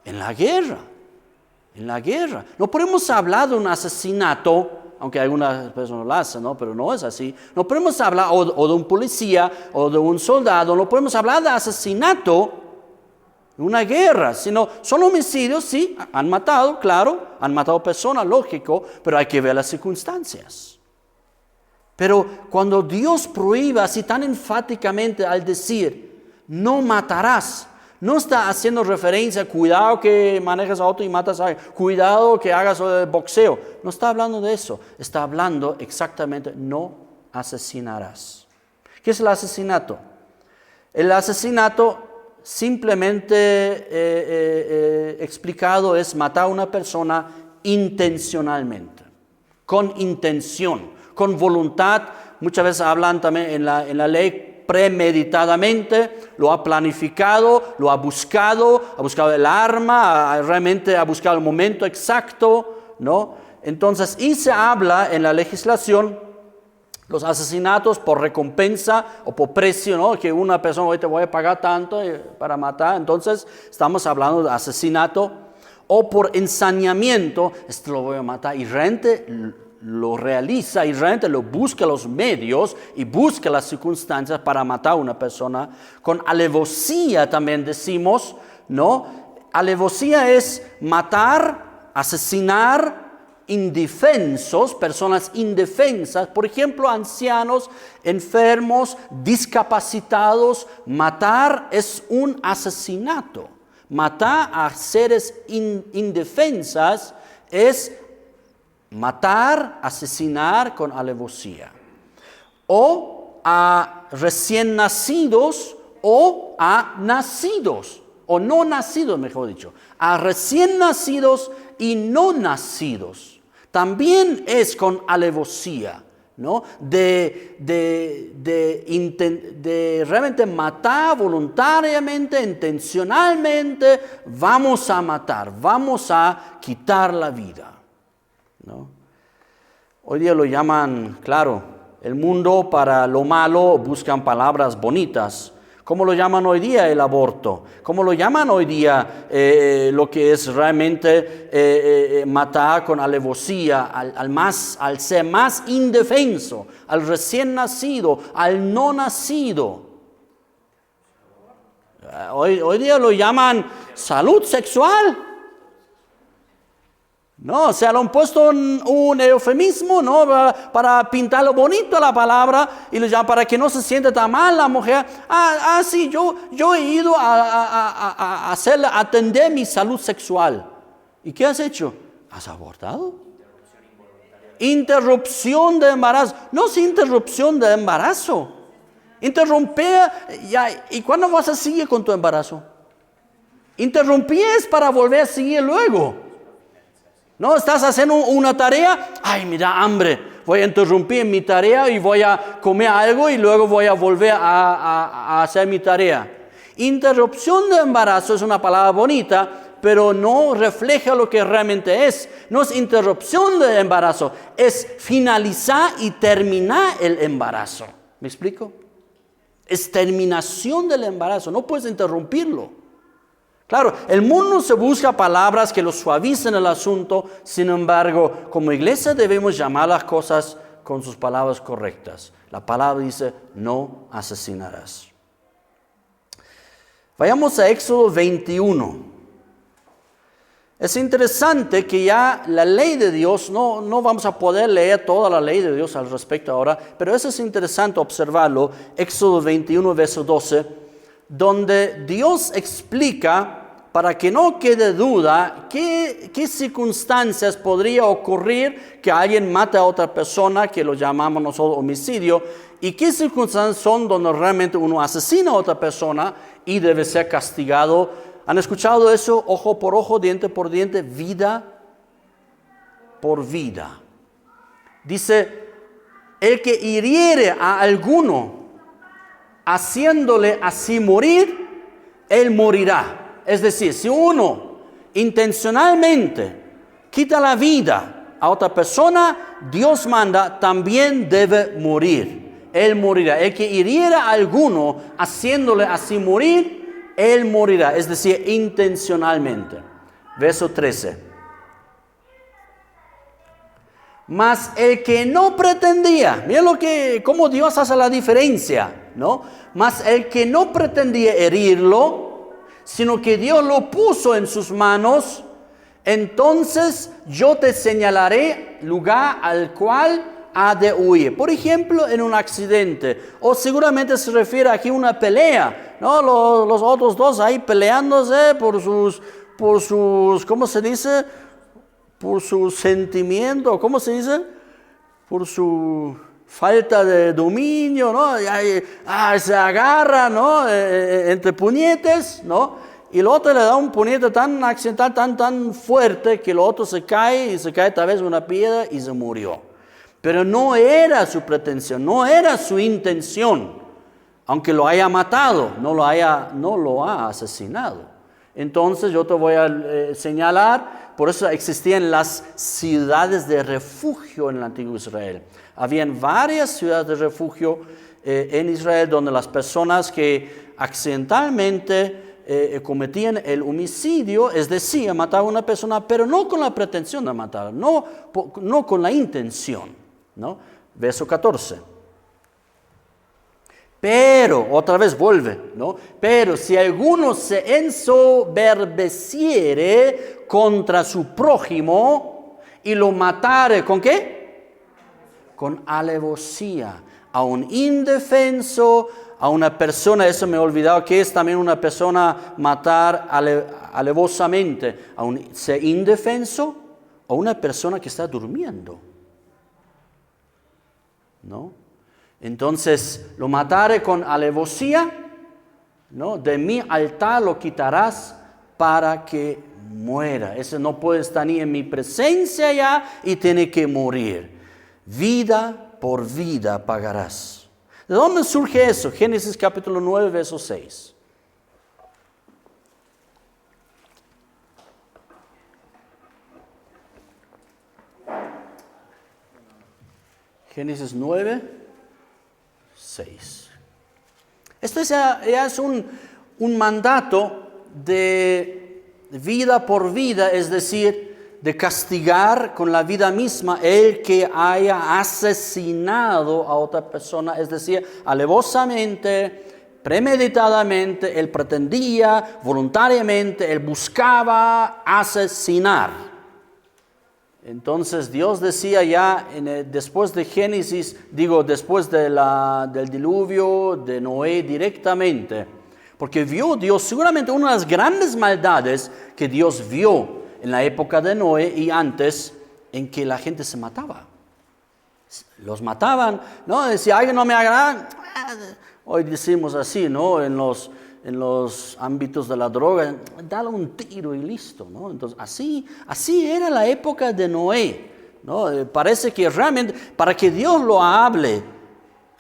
En la guerra. No podemos hablar de un asesinato, aunque algunas personas lo hacen, ¿no? Pero no es así. No podemos hablar o de un policía o de un soldado, no podemos hablar de asesinato en una guerra, sino son homicidios, sí, han matado, claro, han matado personas, lógico, pero hay que ver las circunstancias. Pero cuando Dios prohíbe así tan enfáticamente al decir, no matarás, no está haciendo referencia, cuidado que manejes auto y matas a alguien, cuidado que hagas boxeo. No está hablando de eso, está hablando exactamente, no asesinarás. ¿Qué es el asesinato? El asesinato simplemente explicado es matar a una persona intencionalmente, con intención, con voluntad. Muchas veces hablan también en la ley premeditadamente, lo ha planificado, lo ha buscado el arma, realmente ha buscado el momento exacto, ¿no? Entonces, y se habla en la legislación, los asesinatos por recompensa o por precio, ¿no? Que una persona, hoy te voy a pagar tanto para matar, entonces estamos hablando de asesinato, o por ensañamiento, esto lo voy a matar, y realmente lo realiza y realmente lo busca los medios y busca las circunstancias para matar a una persona. Con alevosía también decimos, ¿no? Alevosía es matar, asesinar indefensos, personas indefensas, por ejemplo, ancianos, enfermos, discapacitados. Matar es un asesinato. Matar a seres indefensas es matar, asesinar con alevosía. O a recién nacidos o a nacidos, o no nacidos, mejor dicho. A recién nacidos y no nacidos. También es con alevosía. ¿no? De realmente matar voluntariamente, intencionalmente, vamos a matar, vamos a quitar la vida, ¿no? Hoy día lo llaman, claro, el mundo para lo malo buscan palabras bonitas. ¿Cómo lo llaman hoy día el aborto? ¿Cómo lo llaman hoy día lo que es realmente matar con alevosía al ser más indefenso, al recién nacido, al no nacido? Hoy día lo llaman salud sexual. No, se le han puesto un eufemismo, ¿no? Para pintarlo bonito la palabra y para que no se sienta tan mal la mujer. Sí, yo he ido a atender mi salud sexual. ¿Y qué has hecho? ¿Has abortado? Interrupción de embarazo. No es interrupción de embarazo. Interrumpir, ¿y cuándo vas a seguir con tu embarazo? Interrumpir es para volver a seguir luego. No, estás haciendo una tarea, me da hambre, voy a interrumpir mi tarea y voy a comer algo y luego voy a volver a hacer mi tarea. Interrupción de embarazo es una palabra bonita, pero no refleja lo que realmente es. No es interrupción de embarazo, es finalizar y terminar el embarazo. ¿Me explico? Es terminación del embarazo, no puedes interrumpirlo. Claro, el mundo se busca palabras que lo suavicen el asunto, sin embargo, como iglesia debemos llamar las cosas con sus palabras correctas. La palabra dice, no asesinarás. Vayamos a Éxodo 21. Es interesante que ya la ley de Dios, no vamos a poder leer toda la ley de Dios al respecto ahora, pero eso es interesante observarlo, Éxodo 21, verso 12, donde Dios explica, para que no quede duda, qué circunstancias podría ocurrir que alguien mate a otra persona, que lo llamamos nosotros homicidio, y qué circunstancias son donde realmente uno asesina a otra persona y debe ser castigado. ¿Han escuchado eso? Ojo por ojo, diente por diente, vida por vida. Dice, el que hiriere a alguno, haciéndole así morir, él morirá. Es decir, si uno intencionalmente quita la vida a otra persona, Dios manda, también debe morir. Él morirá. El que hiriera a alguno, haciéndole así morir, él morirá. Es decir, intencionalmente. Verso 13. Mas el que no pretendía, mira cómo Dios hace la diferencia, ¿no? Mas el que no pretendía herirlo, sino que Dios lo puso en sus manos, entonces yo te señalaré lugar al cual ha de huir. Por ejemplo, en un accidente, o seguramente se refiere aquí a una pelea, ¿no? Los otros dos ahí peleándose por sus, ¿cómo se dice? Por su sentimiento, ¿cómo se dice? Por su falta de dominio, ¿no? Se agarra, ¿no? Entre puñetes, ¿no? Y el otro le da un puñete tan accidental, tan fuerte, que el otro se cae tal vez una piedra y se murió. Pero no era su pretensión, no era su intención. Aunque lo haya matado, no lo ha asesinado. Entonces yo te voy a señalar, por eso existían las ciudades de refugio en el antiguo Israel. Habían varias ciudades de refugio en Israel donde las personas que accidentalmente cometían el homicidio, es decir, mataban a una persona, pero no con la pretensión de matarla, no con la intención, ¿no? Verso 14. Pero, otra vez vuelve, ¿no? Pero si alguno se ensoberbeciere contra su prójimo y lo matare, ¿con qué? Con alevosía, a un indefenso, a una persona, eso me he olvidado que es también una persona matar alevosamente, a un ser indefenso o una persona que está durmiendo, ¿no? Entonces, lo mataré con alevosía, ¿no? De mi altar lo quitarás para que muera. Ese no puede estar ni en mi presencia ya y tiene que morir. Vida por vida pagarás. ¿De dónde surge eso? Génesis capítulo 9, verso 6. Génesis 9, 6. Esto ya es un mandato de vida por vida, es decir, de castigar con la vida misma el que haya asesinado a otra persona, es decir, alevosamente, premeditadamente, él pretendía, voluntariamente, él buscaba asesinar. Entonces Dios decía ya después de Génesis, después del diluvio de Noé directamente, porque vio Dios seguramente una de las grandes maldades que Dios vio en la época de Noé y antes, en que la gente se mataba. Los mataban, ¿no? Decía, alguien no me agrada. Hoy decimos así, ¿no? En los ámbitos de la droga, dale un tiro y listo, ¿no? Entonces, así era la época de Noé, ¿no? Parece que realmente, para que Dios lo hable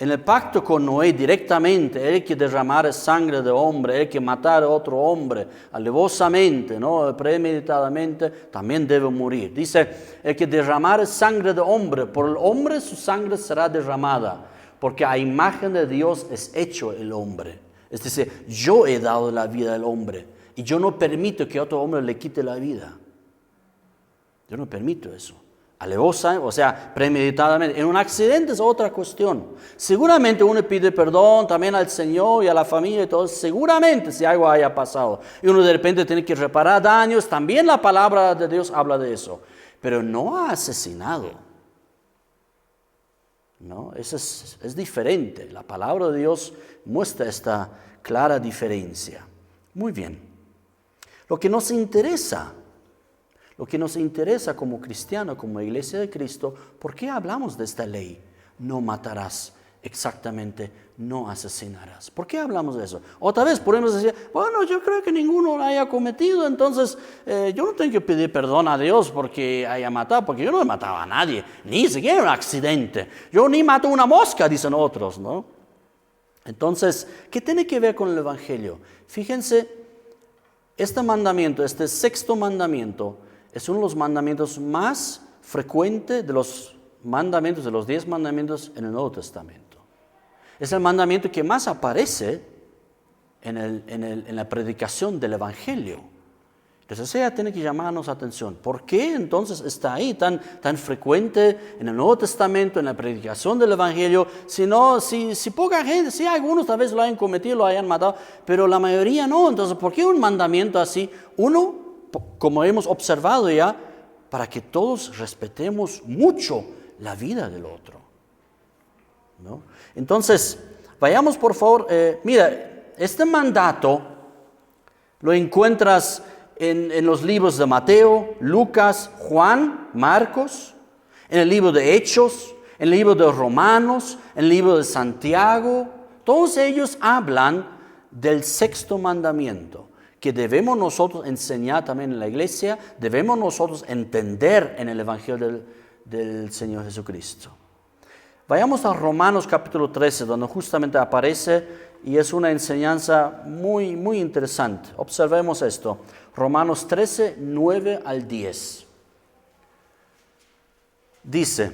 en el pacto con Noé directamente, el que derramara sangre de hombre, el que matara a otro hombre, alevosamente, ¿no? Premeditadamente, también debe morir. Dice, el que derramara sangre de hombre, por el hombre su sangre será derramada, porque a imagen de Dios es hecho el hombre. Es decir, yo he dado la vida al hombre y yo no permito que otro hombre le quite la vida. Yo no permito eso. Alevosa, o sea, premeditadamente. En un accidente es otra cuestión. Seguramente uno pide perdón también al Señor y a la familia y todo. Seguramente si algo haya pasado y uno de repente tiene que reparar daños, también la palabra de Dios habla de eso. Pero no ha asesinado. ¿No? Eso es diferente. La palabra de Dios muestra esta clara diferencia. Muy bien. Lo que nos interesa como cristiano, como iglesia de Cristo, ¿por qué hablamos de esta ley? No matarás, exactamente, no asesinarás. ¿Por qué hablamos de eso? Otra vez podemos decir, bueno, yo creo que ninguno lo haya cometido, entonces yo no tengo que pedir perdón a Dios porque haya matado, porque yo no he matado a nadie, ni siquiera un accidente. Yo ni mato una mosca, dicen otros, ¿no? Entonces, ¿qué tiene que ver con el Evangelio? Fíjense, este mandamiento, este sexto mandamiento, es uno de los mandamientos más frecuentes de los mandamientos, de los 10 mandamientos en el Nuevo Testamento. Es el mandamiento que más aparece en la predicación del Evangelio. Entonces ella tiene que llamarnos atención. ¿Por qué entonces está ahí tan frecuente en el Nuevo Testamento, en la predicación del Evangelio? Si poca gente, si algunos tal vez lo hayan cometido, lo hayan matado, pero la mayoría no. Entonces, ¿por qué un mandamiento así? Uno, como hemos observado ya, para que todos respetemos mucho la vida del otro, ¿no? Entonces, vayamos por favor, mira, este mandato lo encuentras en los libros de Mateo, Lucas, Juan, Marcos, en el libro de Hechos, en el libro de Romanos, en el libro de Santiago. Todos ellos hablan del sexto mandamiento, que debemos nosotros enseñar también en la iglesia, debemos nosotros entender en el Evangelio del Señor Jesucristo. Vayamos a Romanos capítulo 13, donde justamente aparece y es una enseñanza muy, muy interesante. Observemos esto. Romanos 13, 9 al 10. Dice,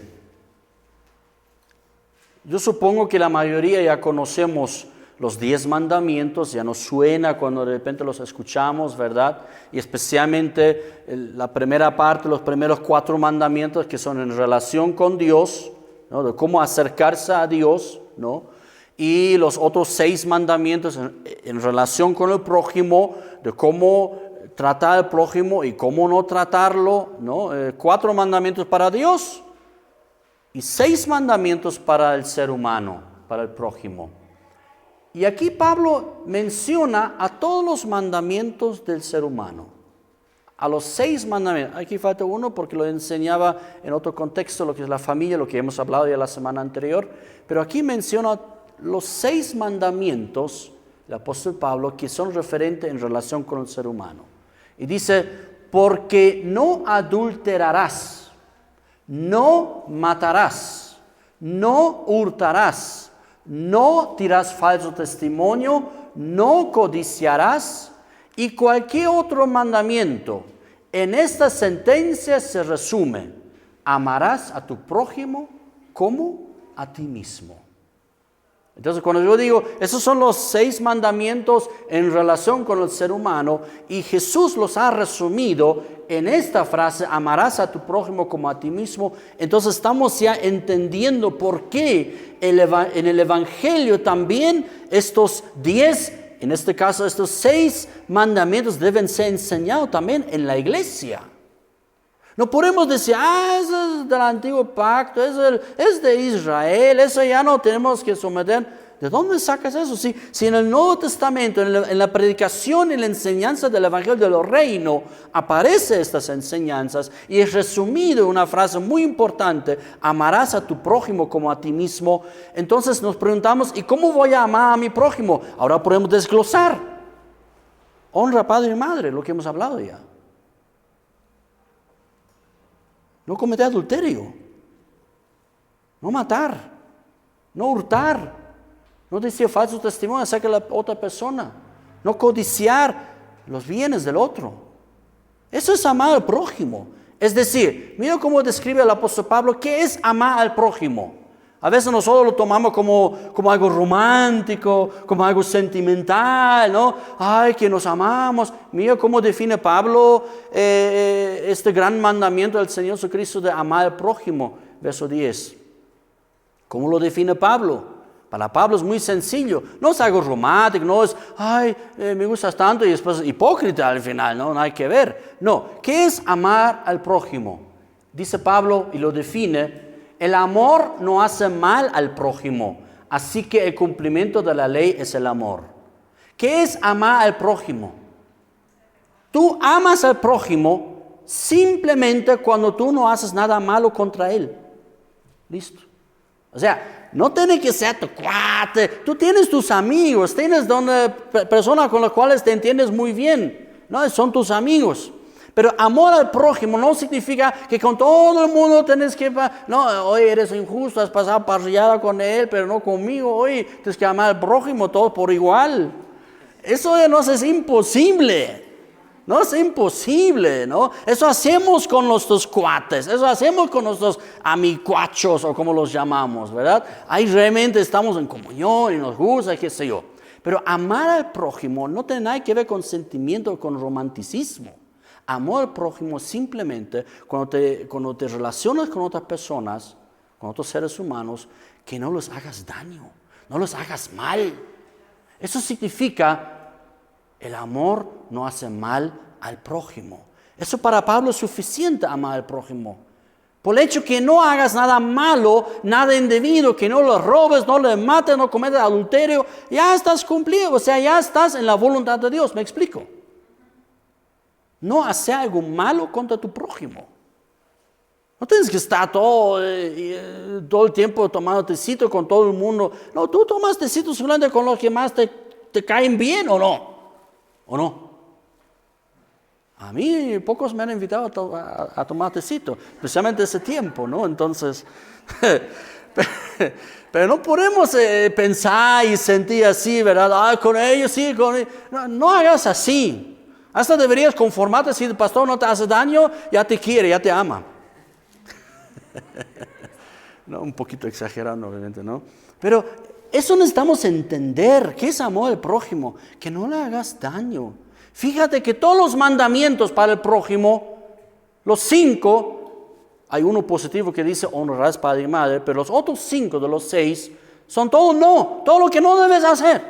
yo supongo que la mayoría ya conocemos los 10 mandamientos, ya nos suena cuando de repente los escuchamos, ¿verdad? Y especialmente la primera parte, los primeros 4 mandamientos que son en relación con Dios, ¿no? De cómo acercarse a Dios, ¿no? Y los otros 6 mandamientos en relación con el prójimo, de cómo tratar al prójimo y cómo no tratarlo, ¿no? 4 mandamientos para Dios y 6 mandamientos para el ser humano, para el prójimo. Y aquí Pablo menciona a todos los mandamientos del ser humano, a los 6 mandamientos. Aquí falta uno porque lo enseñaba en otro contexto, lo que es la familia, lo que hemos hablado ya la semana anterior, pero aquí menciona los 6 mandamientos del apóstol Pablo que son referentes en relación con el ser humano. Y dice, porque no adulterarás, no matarás, no hurtarás, no dirás falso testimonio, no codiciarás y cualquier otro mandamiento. En esta sentencia se resume: amarás a tu prójimo como a ti mismo. Entonces, cuando yo digo, esos son los 6 mandamientos en relación con el ser humano, y Jesús los ha resumido en esta frase: amarás a tu prójimo como a ti mismo. Entonces estamos ya entendiendo por qué en el Evangelio también estos 10, en este caso estos 6 mandamientos deben ser enseñados también en la iglesia. No podemos decir, eso es del antiguo pacto, es de Israel, eso ya no tenemos que someter. ¿De dónde sacas eso? Si en el Nuevo Testamento, en la predicación y la enseñanza del Evangelio del Reino, aparecen estas enseñanzas y es resumido en una frase muy importante: amarás a tu prójimo como a ti mismo. Entonces nos preguntamos, ¿y cómo voy a amar a mi prójimo? Ahora podemos desglosar. Honra a padre y madre, lo que hemos hablado ya. No cometer adulterio, no matar, no hurtar, no decir falso testimonio acerca de la otra persona, no codiciar los bienes del otro. Eso es amar al prójimo. Es decir, mira cómo describe el apóstol Pablo qué es amar al prójimo. A veces nosotros lo tomamos como algo romántico, como algo sentimental, ¿no? Ay, que nos amamos. Mira cómo define Pablo este gran mandamiento del Señor Jesucristo de amar al prójimo. Verso 10. ¿Cómo lo define Pablo? Para Pablo es muy sencillo. No es algo romántico, no es, ay, me gustas tanto y después hipócrita al final, ¿no? No hay que ver. No, ¿qué es amar al prójimo? Dice Pablo y lo define: el amor no hace mal al prójimo, así que el cumplimiento de la ley es el amor. ¿Qué es amar al prójimo? Tú amas al prójimo simplemente cuando tú no haces nada malo contra él. Listo. O sea, no tiene que ser tu cuate. Tú tienes tus amigos, tienes personas con las cuales te entiendes muy bien, ¿no? Son tus amigos. Pero amor al prójimo no significa que con todo el mundo tienes que... No, hoy eres injusto, has pasado parrillada con él, pero no conmigo. Hoy tienes que amar al prójimo todos por igual. Eso no es imposible. No es imposible, ¿no? Eso hacemos con nuestros cuates, eso hacemos con nuestros amicuachos o como los llamamos, ¿verdad? Ahí realmente estamos en comunión y nos gusta, qué sé yo. Pero amar al prójimo no tiene nada que ver con sentimiento, con romanticismo. Amor al prójimo simplemente cuando te relacionas con otras personas, con otros seres humanos, que no los hagas daño, no los hagas mal. Eso significa, el amor no hace mal al prójimo. Eso para Pablo es suficiente, amar al prójimo. Por el hecho que no hagas nada malo, nada indebido, que no lo robes, no le mates, no cometas adulterio, ya estás cumplido, o sea, ya estás en la voluntad de Dios. ¿Me explico? No hacer algo malo contra tu prójimo. No tienes que estar todo el tiempo tomando tecito con todo el mundo. No, tú tomas tecito solamente con los que más te caen bien, ¿o no? ¿O no? A mí pocos me han invitado a tomar tecito, especialmente ese tiempo, ¿no? Entonces, pero no podemos pensar y sentir así, ¿verdad? Ah, con ellos sí, con ellos. No hagas así. Hasta deberías conformarte. Si el pastor no te hace daño, ya te quiere, ya te ama. No, un poquito exagerando, obviamente, ¿no? Pero eso necesitamos entender. ¿Qué es amor al prójimo? Que no le hagas daño. Fíjate que todos los mandamientos para el prójimo, los 5, hay uno positivo que dice honrarás padre y madre, pero los otros 5 de los 6 son todos no, todo lo que no debes hacer.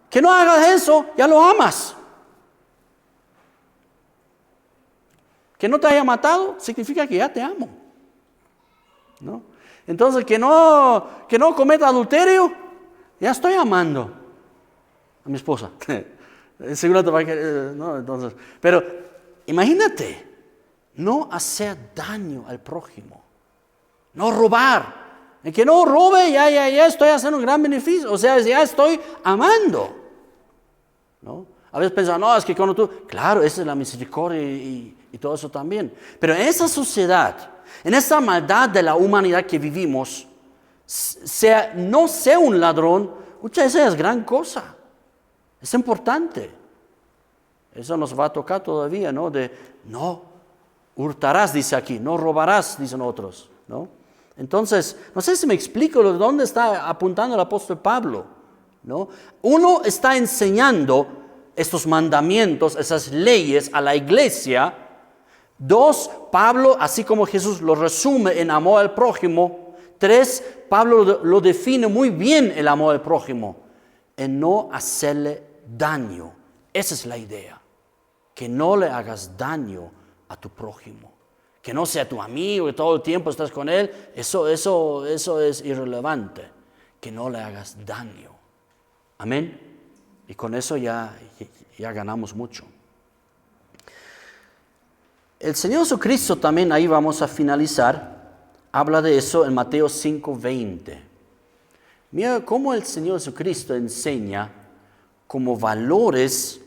Que no hagas eso, ya lo amas. Que no te haya matado, significa que ya te amo, ¿no? Entonces, que no cometa adulterio, ya estoy amando a mi esposa. Seguro te va a querer, ¿no? Entonces, pero imagínate, no hacer daño al prójimo, no robar. El que no robe, ya estoy haciendo un gran beneficio, o sea, ya estoy amando, ¿no? A veces piensan, no, es que cuando tú... Claro, esa es la misericordia y todo eso también. Pero en esa sociedad, en esa maldad de la humanidad que vivimos, no sea un ladrón, muchas veces es gran cosa. Es importante. Eso nos va a tocar todavía, ¿no? No hurtarás, dice aquí, no robarás, dicen otros, ¿no? Entonces, no sé si me explico de dónde está apuntando el apóstol Pablo, ¿no? Uno está enseñando estos mandamientos, esas leyes a la iglesia. Dos, Pablo, así como Jesús lo resume en amor al prójimo. Tres, Pablo lo define muy bien el amor al prójimo, en no hacerle daño. Esa es la idea, que no le hagas daño a tu prójimo, que no sea tu amigo y todo el tiempo estás con él. Eso es irrelevante, que no le hagas daño. Amén. Y con eso ya ganamos mucho. El Señor Jesucristo también, ahí vamos a finalizar, habla de eso en Mateo 5:20. Mira cómo el Señor Jesucristo enseña como valores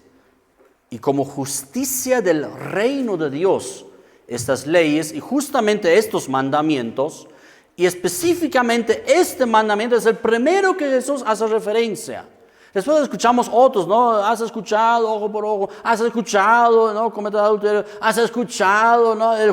y como justicia del reino de Dios estas leyes y justamente estos mandamientos. Y específicamente este mandamiento es el primero que Jesús hace referencia. Después escuchamos otros, ¿no? Has escuchado ojo por ojo, has escuchado, ¿no? Cometer adulterio, has escuchado, ¿no? El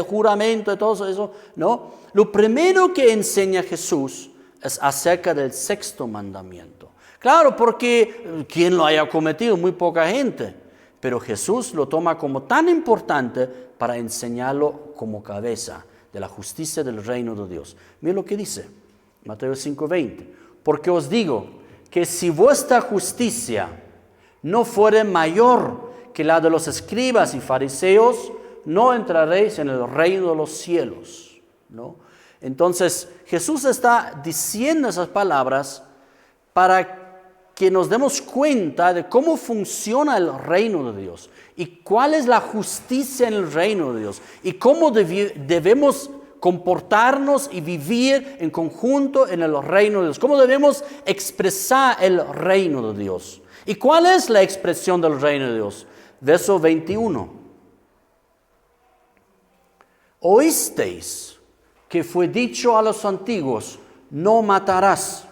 juramento y todo eso, ¿no? Lo primero que enseña Jesús es acerca del sexto mandamiento. Claro, porque ¿quién lo haya cometido? Muy poca gente. Pero Jesús lo toma como tan importante para enseñarlo como cabeza de la justicia del reino de Dios. Mira lo que dice Mateo 5:20. Porque os digo que si vuestra justicia no fuere mayor que la de los escribas y fariseos, no entraréis en el reino de los cielos, ¿no? Entonces, Jesús está diciendo esas palabras para que nos demos cuenta de cómo funciona el reino de Dios y cuál es la justicia en el reino de Dios y cómo debemos comportarnos y vivir en conjunto en el reino de Dios. ¿Cómo debemos expresar el reino de Dios? ¿Y cuál es la expresión del reino de Dios? Verso 21. Oísteis que fue dicho a los antiguos, no matarás.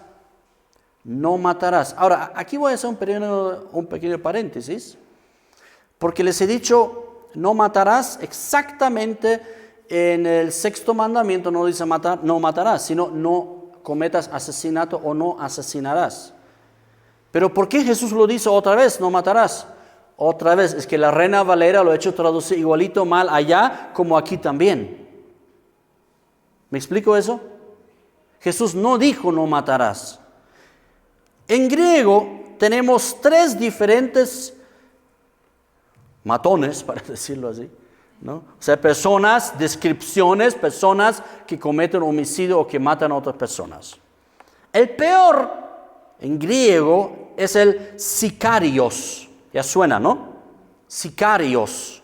No matarás. Ahora, aquí voy a hacer un pequeño paréntesis, porque les he dicho, no matarás exactamente. En el sexto mandamiento no dice no matarás, sino no cometas asesinato o no asesinarás. Pero ¿por qué Jesús lo dice otra vez, no matarás? Otra vez, es que la Reina Valera lo ha hecho traducir igualito mal allá como aquí también. ¿Me explico eso? Jesús no dijo no matarás. En griego tenemos tres diferentes matones, para decirlo así, ¿no? O sea, personas, descripciones, personas que cometen homicidio o que matan a otras personas. El peor en griego es el sicarios. Ya suena, ¿no? Sicarios.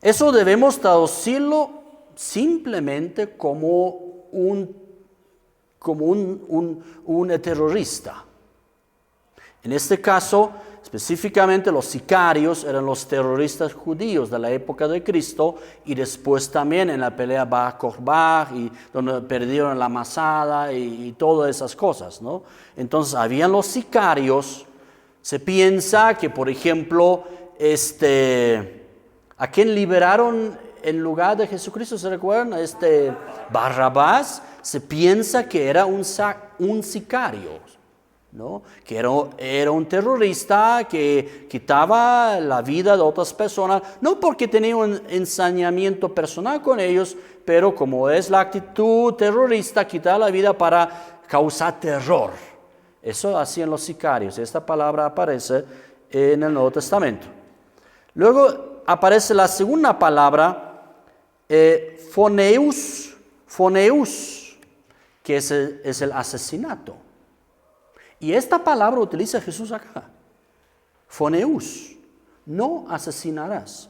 Eso debemos traducirlo simplemente como un terrorista. En este caso, específicamente los sicarios eran los terroristas judíos de la época de Cristo y después también en la pelea Bar Kokhba y donde perdieron la Masada y todas esas cosas, ¿no? Entonces habían los sicarios. Se piensa que, por ejemplo, ¿a quién liberaron en lugar de Jesucristo? ¿Se recuerdan? Barrabás. Se piensa que era un sicario, ¿no? Que era un terrorista que quitaba la vida de otras personas, no porque tenía un ensañamiento personal con ellos, pero como es la actitud terrorista, quitar la vida para causar terror. Eso hacían los sicarios. Esta palabra aparece en el Nuevo Testamento. Luego aparece la segunda palabra, phoneus, que es el asesinato. Y esta palabra utiliza Jesús acá. Phoneus, no asesinarás.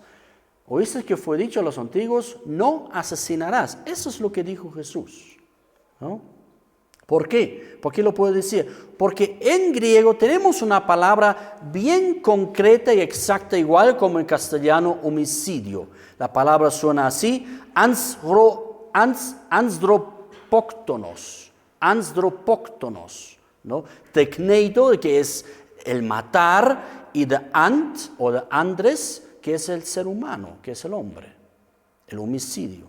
Oíste que fue dicho a los antiguos, no asesinarás. Eso es lo que dijo Jesús, ¿no? ¿Por qué? ¿Por qué lo puedo decir? Porque en griego tenemos una palabra bien concreta y exacta, igual como en castellano homicidio. La palabra suena así, ansdropóctonos. Anthropóctonos, ¿no? Tekneido, que es el matar, y de ant o de andres, que es el ser humano, que es el hombre, el homicidio,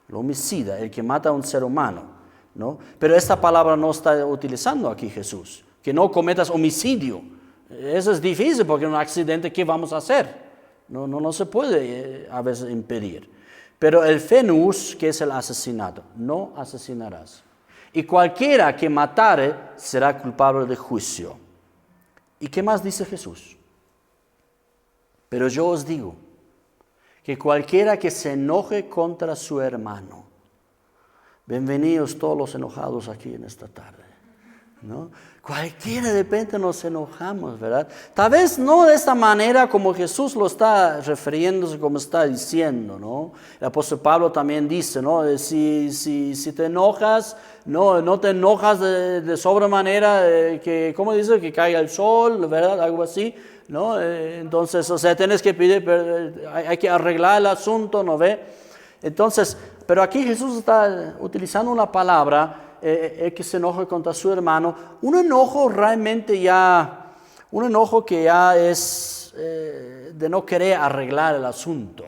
el homicida, el que mata a un ser humano, ¿no? Pero esta palabra no está utilizando aquí Jesús, que no cometas homicidio. Eso es difícil porque en un accidente, ¿qué vamos a hacer? No se puede a veces impedir. Pero el fenus, que es el asesinato, no asesinarás. Y cualquiera que matare será culpable de juicio. ¿Y qué más dice Jesús? Pero yo os digo que cualquiera que se enoje contra su hermano, bienvenidos todos los enojados aquí en esta tarde, ¿no? Cualquiera, de repente nos enojamos, ¿verdad? Tal vez no de esta manera como Jesús lo está refiriéndose, como está diciendo, ¿no? El apóstol Pablo también dice, ¿no? Si te enojas, no te enojas de sobremanera, que, ¿cómo dice? Que caiga el sol, ¿verdad? Algo así, ¿no? Entonces, o sea, tienes que pedir, hay que arreglar el asunto, ¿no ve? Entonces, pero aquí Jesús está utilizando una palabra, el que se enoje contra su hermano, un enojo realmente ya, un enojo que ya es de no querer arreglar el asunto,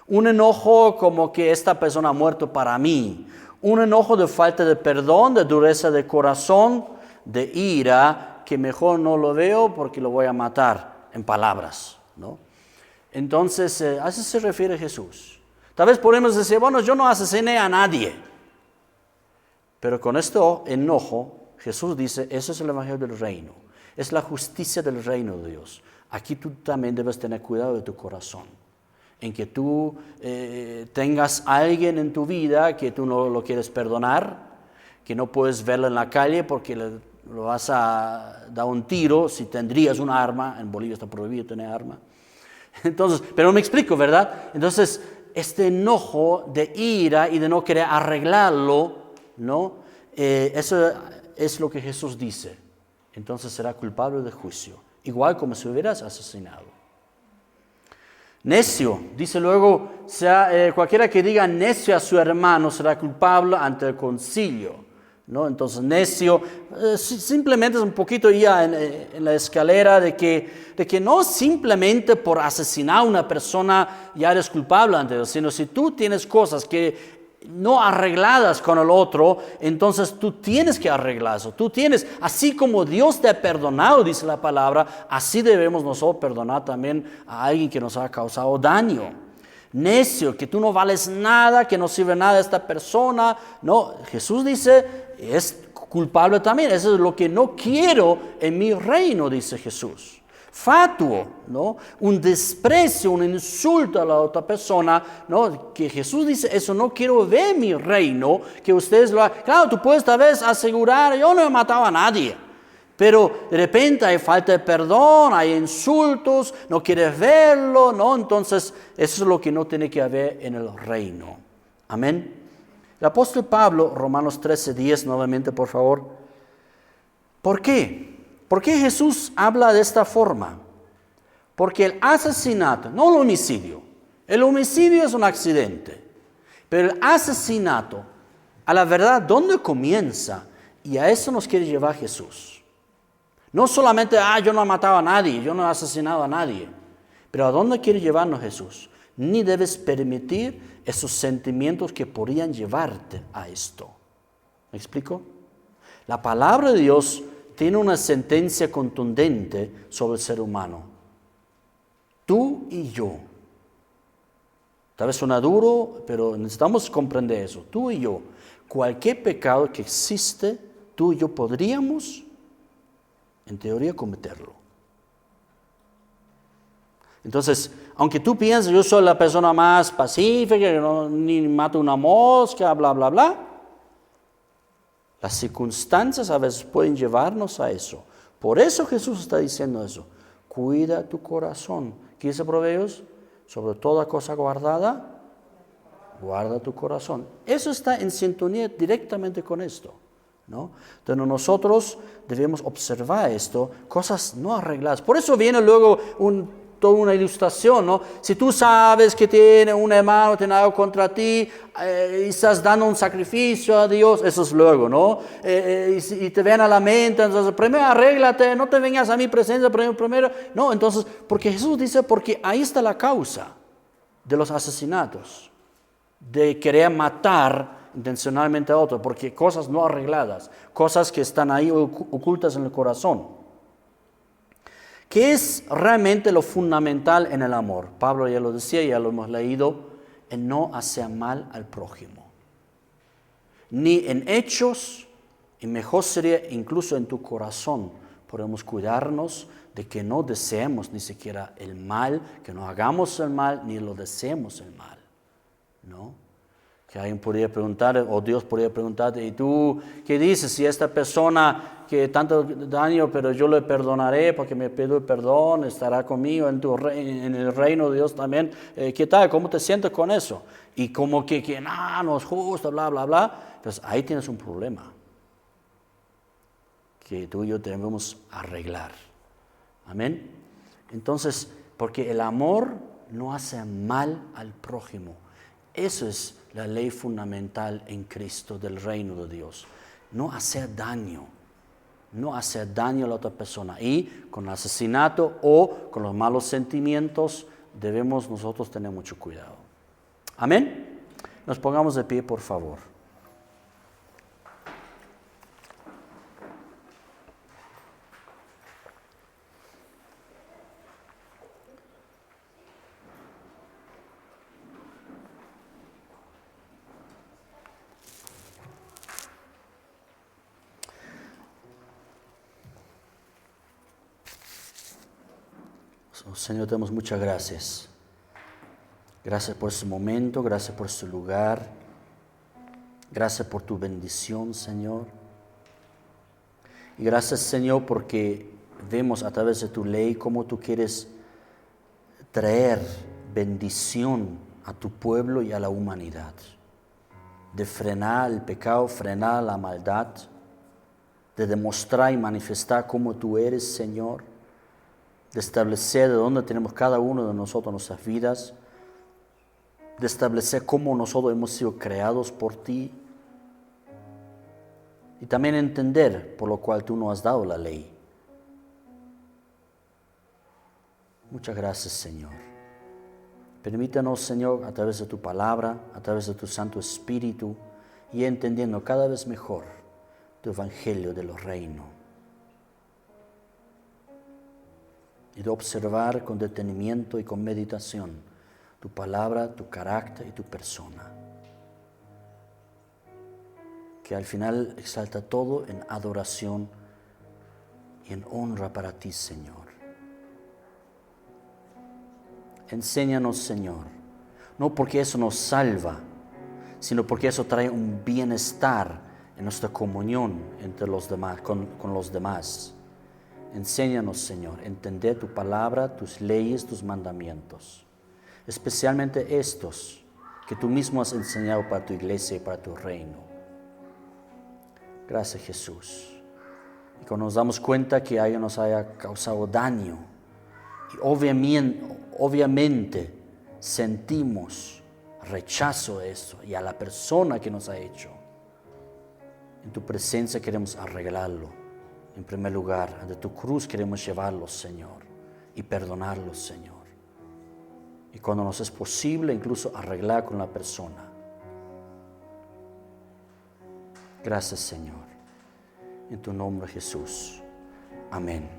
un enojo como que esta persona ha muerto para mí, un enojo de falta de perdón, de dureza de corazón, de ira, que mejor no lo veo porque lo voy a matar, en palabras, ¿no? Entonces, a eso se refiere Jesús. Tal vez podemos decir, bueno, yo no asesiné a nadie. Pero con este enojo, Jesús dice, eso es el evangelio del reino. Es la justicia del reino de Dios. Aquí tú también debes tener cuidado de tu corazón. En que tú tengas a alguien en tu vida que tú no lo quieres perdonar, que no puedes verlo en la calle porque lo vas a dar un tiro si tendrías un arma. En Bolivia está prohibido tener arma. Entonces, pero me explico, ¿verdad? Entonces, este enojo de ira y de no querer arreglarlo, ¿no? Eso es lo que Jesús dice. Entonces será culpable de juicio, igual como si hubieras asesinado. Necio, dice luego, cualquiera que diga necio a su hermano será culpable ante el concilio, ¿no? Entonces necio simplemente es un poquito ya en la escalera de que no simplemente por asesinar a una persona ya eres culpable ante Dios, sino si tú tienes cosas que no arregladas con el otro, entonces tú tienes que arreglar eso. Tú tienes, así como Dios te ha perdonado, dice la palabra, así debemos nosotros perdonar también a alguien que nos ha causado daño. Necio, que tú no vales nada, que no sirve nada a esta persona. No, Jesús dice, es culpable también. Eso es lo que no quiero en mi reino, dice Jesús. Fatuo, ¿no? Un desprecio, un insulto a la otra persona, ¿no? Que Jesús dice, eso no quiero ver en mi reino, que ustedes lo hagan. Claro, tú puedes tal vez asegurar, yo no he matado a nadie, pero de repente hay falta de perdón, hay insultos, no quieres verlo, ¿no? Entonces, eso es lo que no tiene que haber en el reino. Amén. El apóstol Pablo, Romanos 13:10, nuevamente, por favor. ¿Por qué? ¿Por qué Jesús habla de esta forma? Porque el asesinato, no el homicidio es un accidente, pero el asesinato, a la verdad, ¿dónde comienza? Y a eso nos quiere llevar Jesús. No solamente, yo no he matado a nadie, yo no he asesinado a nadie, pero ¿a dónde quiere llevarnos Jesús? Ni debes permitir esos sentimientos que podrían llevarte a esto. ¿Me explico? La palabra de Dios tiene una sentencia contundente sobre el ser humano. Tú y yo. Tal vez suena duro, pero necesitamos comprender eso. Tú y yo. Cualquier pecado que existe, tú y yo podríamos, en teoría, cometerlo. Entonces, aunque tú pienses, yo soy la persona más pacífica, que ni mato una mosca, bla, bla, bla, las circunstancias a veces pueden llevarnos a eso. Por eso Jesús está diciendo eso. Cuida tu corazón. ¿Qué dice Proverbios? Sobre toda cosa guardada, guarda tu corazón. Eso está en sintonía directamente con esto, ¿no? Entonces nosotros debemos observar esto, cosas no arregladas. Por eso viene luego toda una ilustración, ¿no? Si tú sabes que tiene un hermano, tiene algo contra ti, y estás dando un sacrificio a Dios, eso es luego, ¿no? Y te ven a la mente, entonces primero arréglate, no te vengas a mi presencia primero. No, entonces, porque Jesús dice, porque ahí está la causa de los asesinatos, de querer matar intencionalmente a otro, porque cosas no arregladas, cosas que están ahí ocultas en el corazón. ¿Qué es realmente lo fundamental en el amor? Pablo ya lo decía, ya lo hemos leído, en no hacer mal al prójimo. Ni en hechos, y mejor sería incluso en tu corazón, podemos cuidarnos de que no deseemos ni siquiera el mal, que no hagamos el mal, ni lo deseemos el mal, ¿no? Que alguien podría preguntar, o Dios podría preguntarte, ¿y tú qué dices? Si esta persona que tanto daño, pero yo le perdonaré porque me pidió perdón, estará conmigo en el reino de Dios también. ¿Qué tal? ¿Cómo te sientes con eso? Y como que no es justo, bla, bla, bla. Entonces ahí tienes un problema que tú y yo debemos arreglar. Amén. Entonces, porque el amor no hace mal al prójimo. Eso es la ley fundamental en Cristo del reino de Dios. No hacer daño. No hacer daño a la otra persona. Y con el asesinato o con los malos sentimientos debemos nosotros tener mucho cuidado. Amén. Nos pongamos de pie, por favor. Señor, te damos muchas gracias. Gracias por este momento, gracias por este lugar. Gracias por tu bendición, Señor. Y gracias, Señor, porque vemos a través de tu ley cómo tú quieres traer bendición a tu pueblo y a la humanidad. De frenar el pecado, frenar la maldad, de demostrar y manifestar cómo tú eres, Señor, de establecer de dónde tenemos cada uno de nosotros nuestras vidas, de establecer cómo nosotros hemos sido creados por ti y también entender por lo cual tú nos has dado la ley. Muchas gracias, Señor. Permítanos, Señor, a través de tu palabra, a través de tu Santo Espíritu, y entendiendo cada vez mejor tu evangelio de los reinos. Y de observar con detenimiento y con meditación tu palabra, tu carácter y tu persona. Que al final exalta todo en adoración y en honra para ti, Señor. Enséñanos, Señor, no porque eso nos salva, sino porque eso trae un bienestar en nuestra comunión entre los demás, con los demás. Enséñanos, Señor, entender tu palabra, tus leyes, tus mandamientos, especialmente estos que tú mismo has enseñado para tu iglesia y para tu reino. Gracias, Jesús. Y cuando nos damos cuenta que alguien nos haya causado daño, y obviamente sentimos rechazo a eso y a la persona que nos ha hecho, en tu presencia queremos arreglarlo. En primer lugar, ante tu cruz queremos llevarlos, Señor, y perdonarlos, Señor. Y cuando nos es posible, incluso arreglar con la persona. Gracias, Señor. En tu nombre, Jesús. Amén.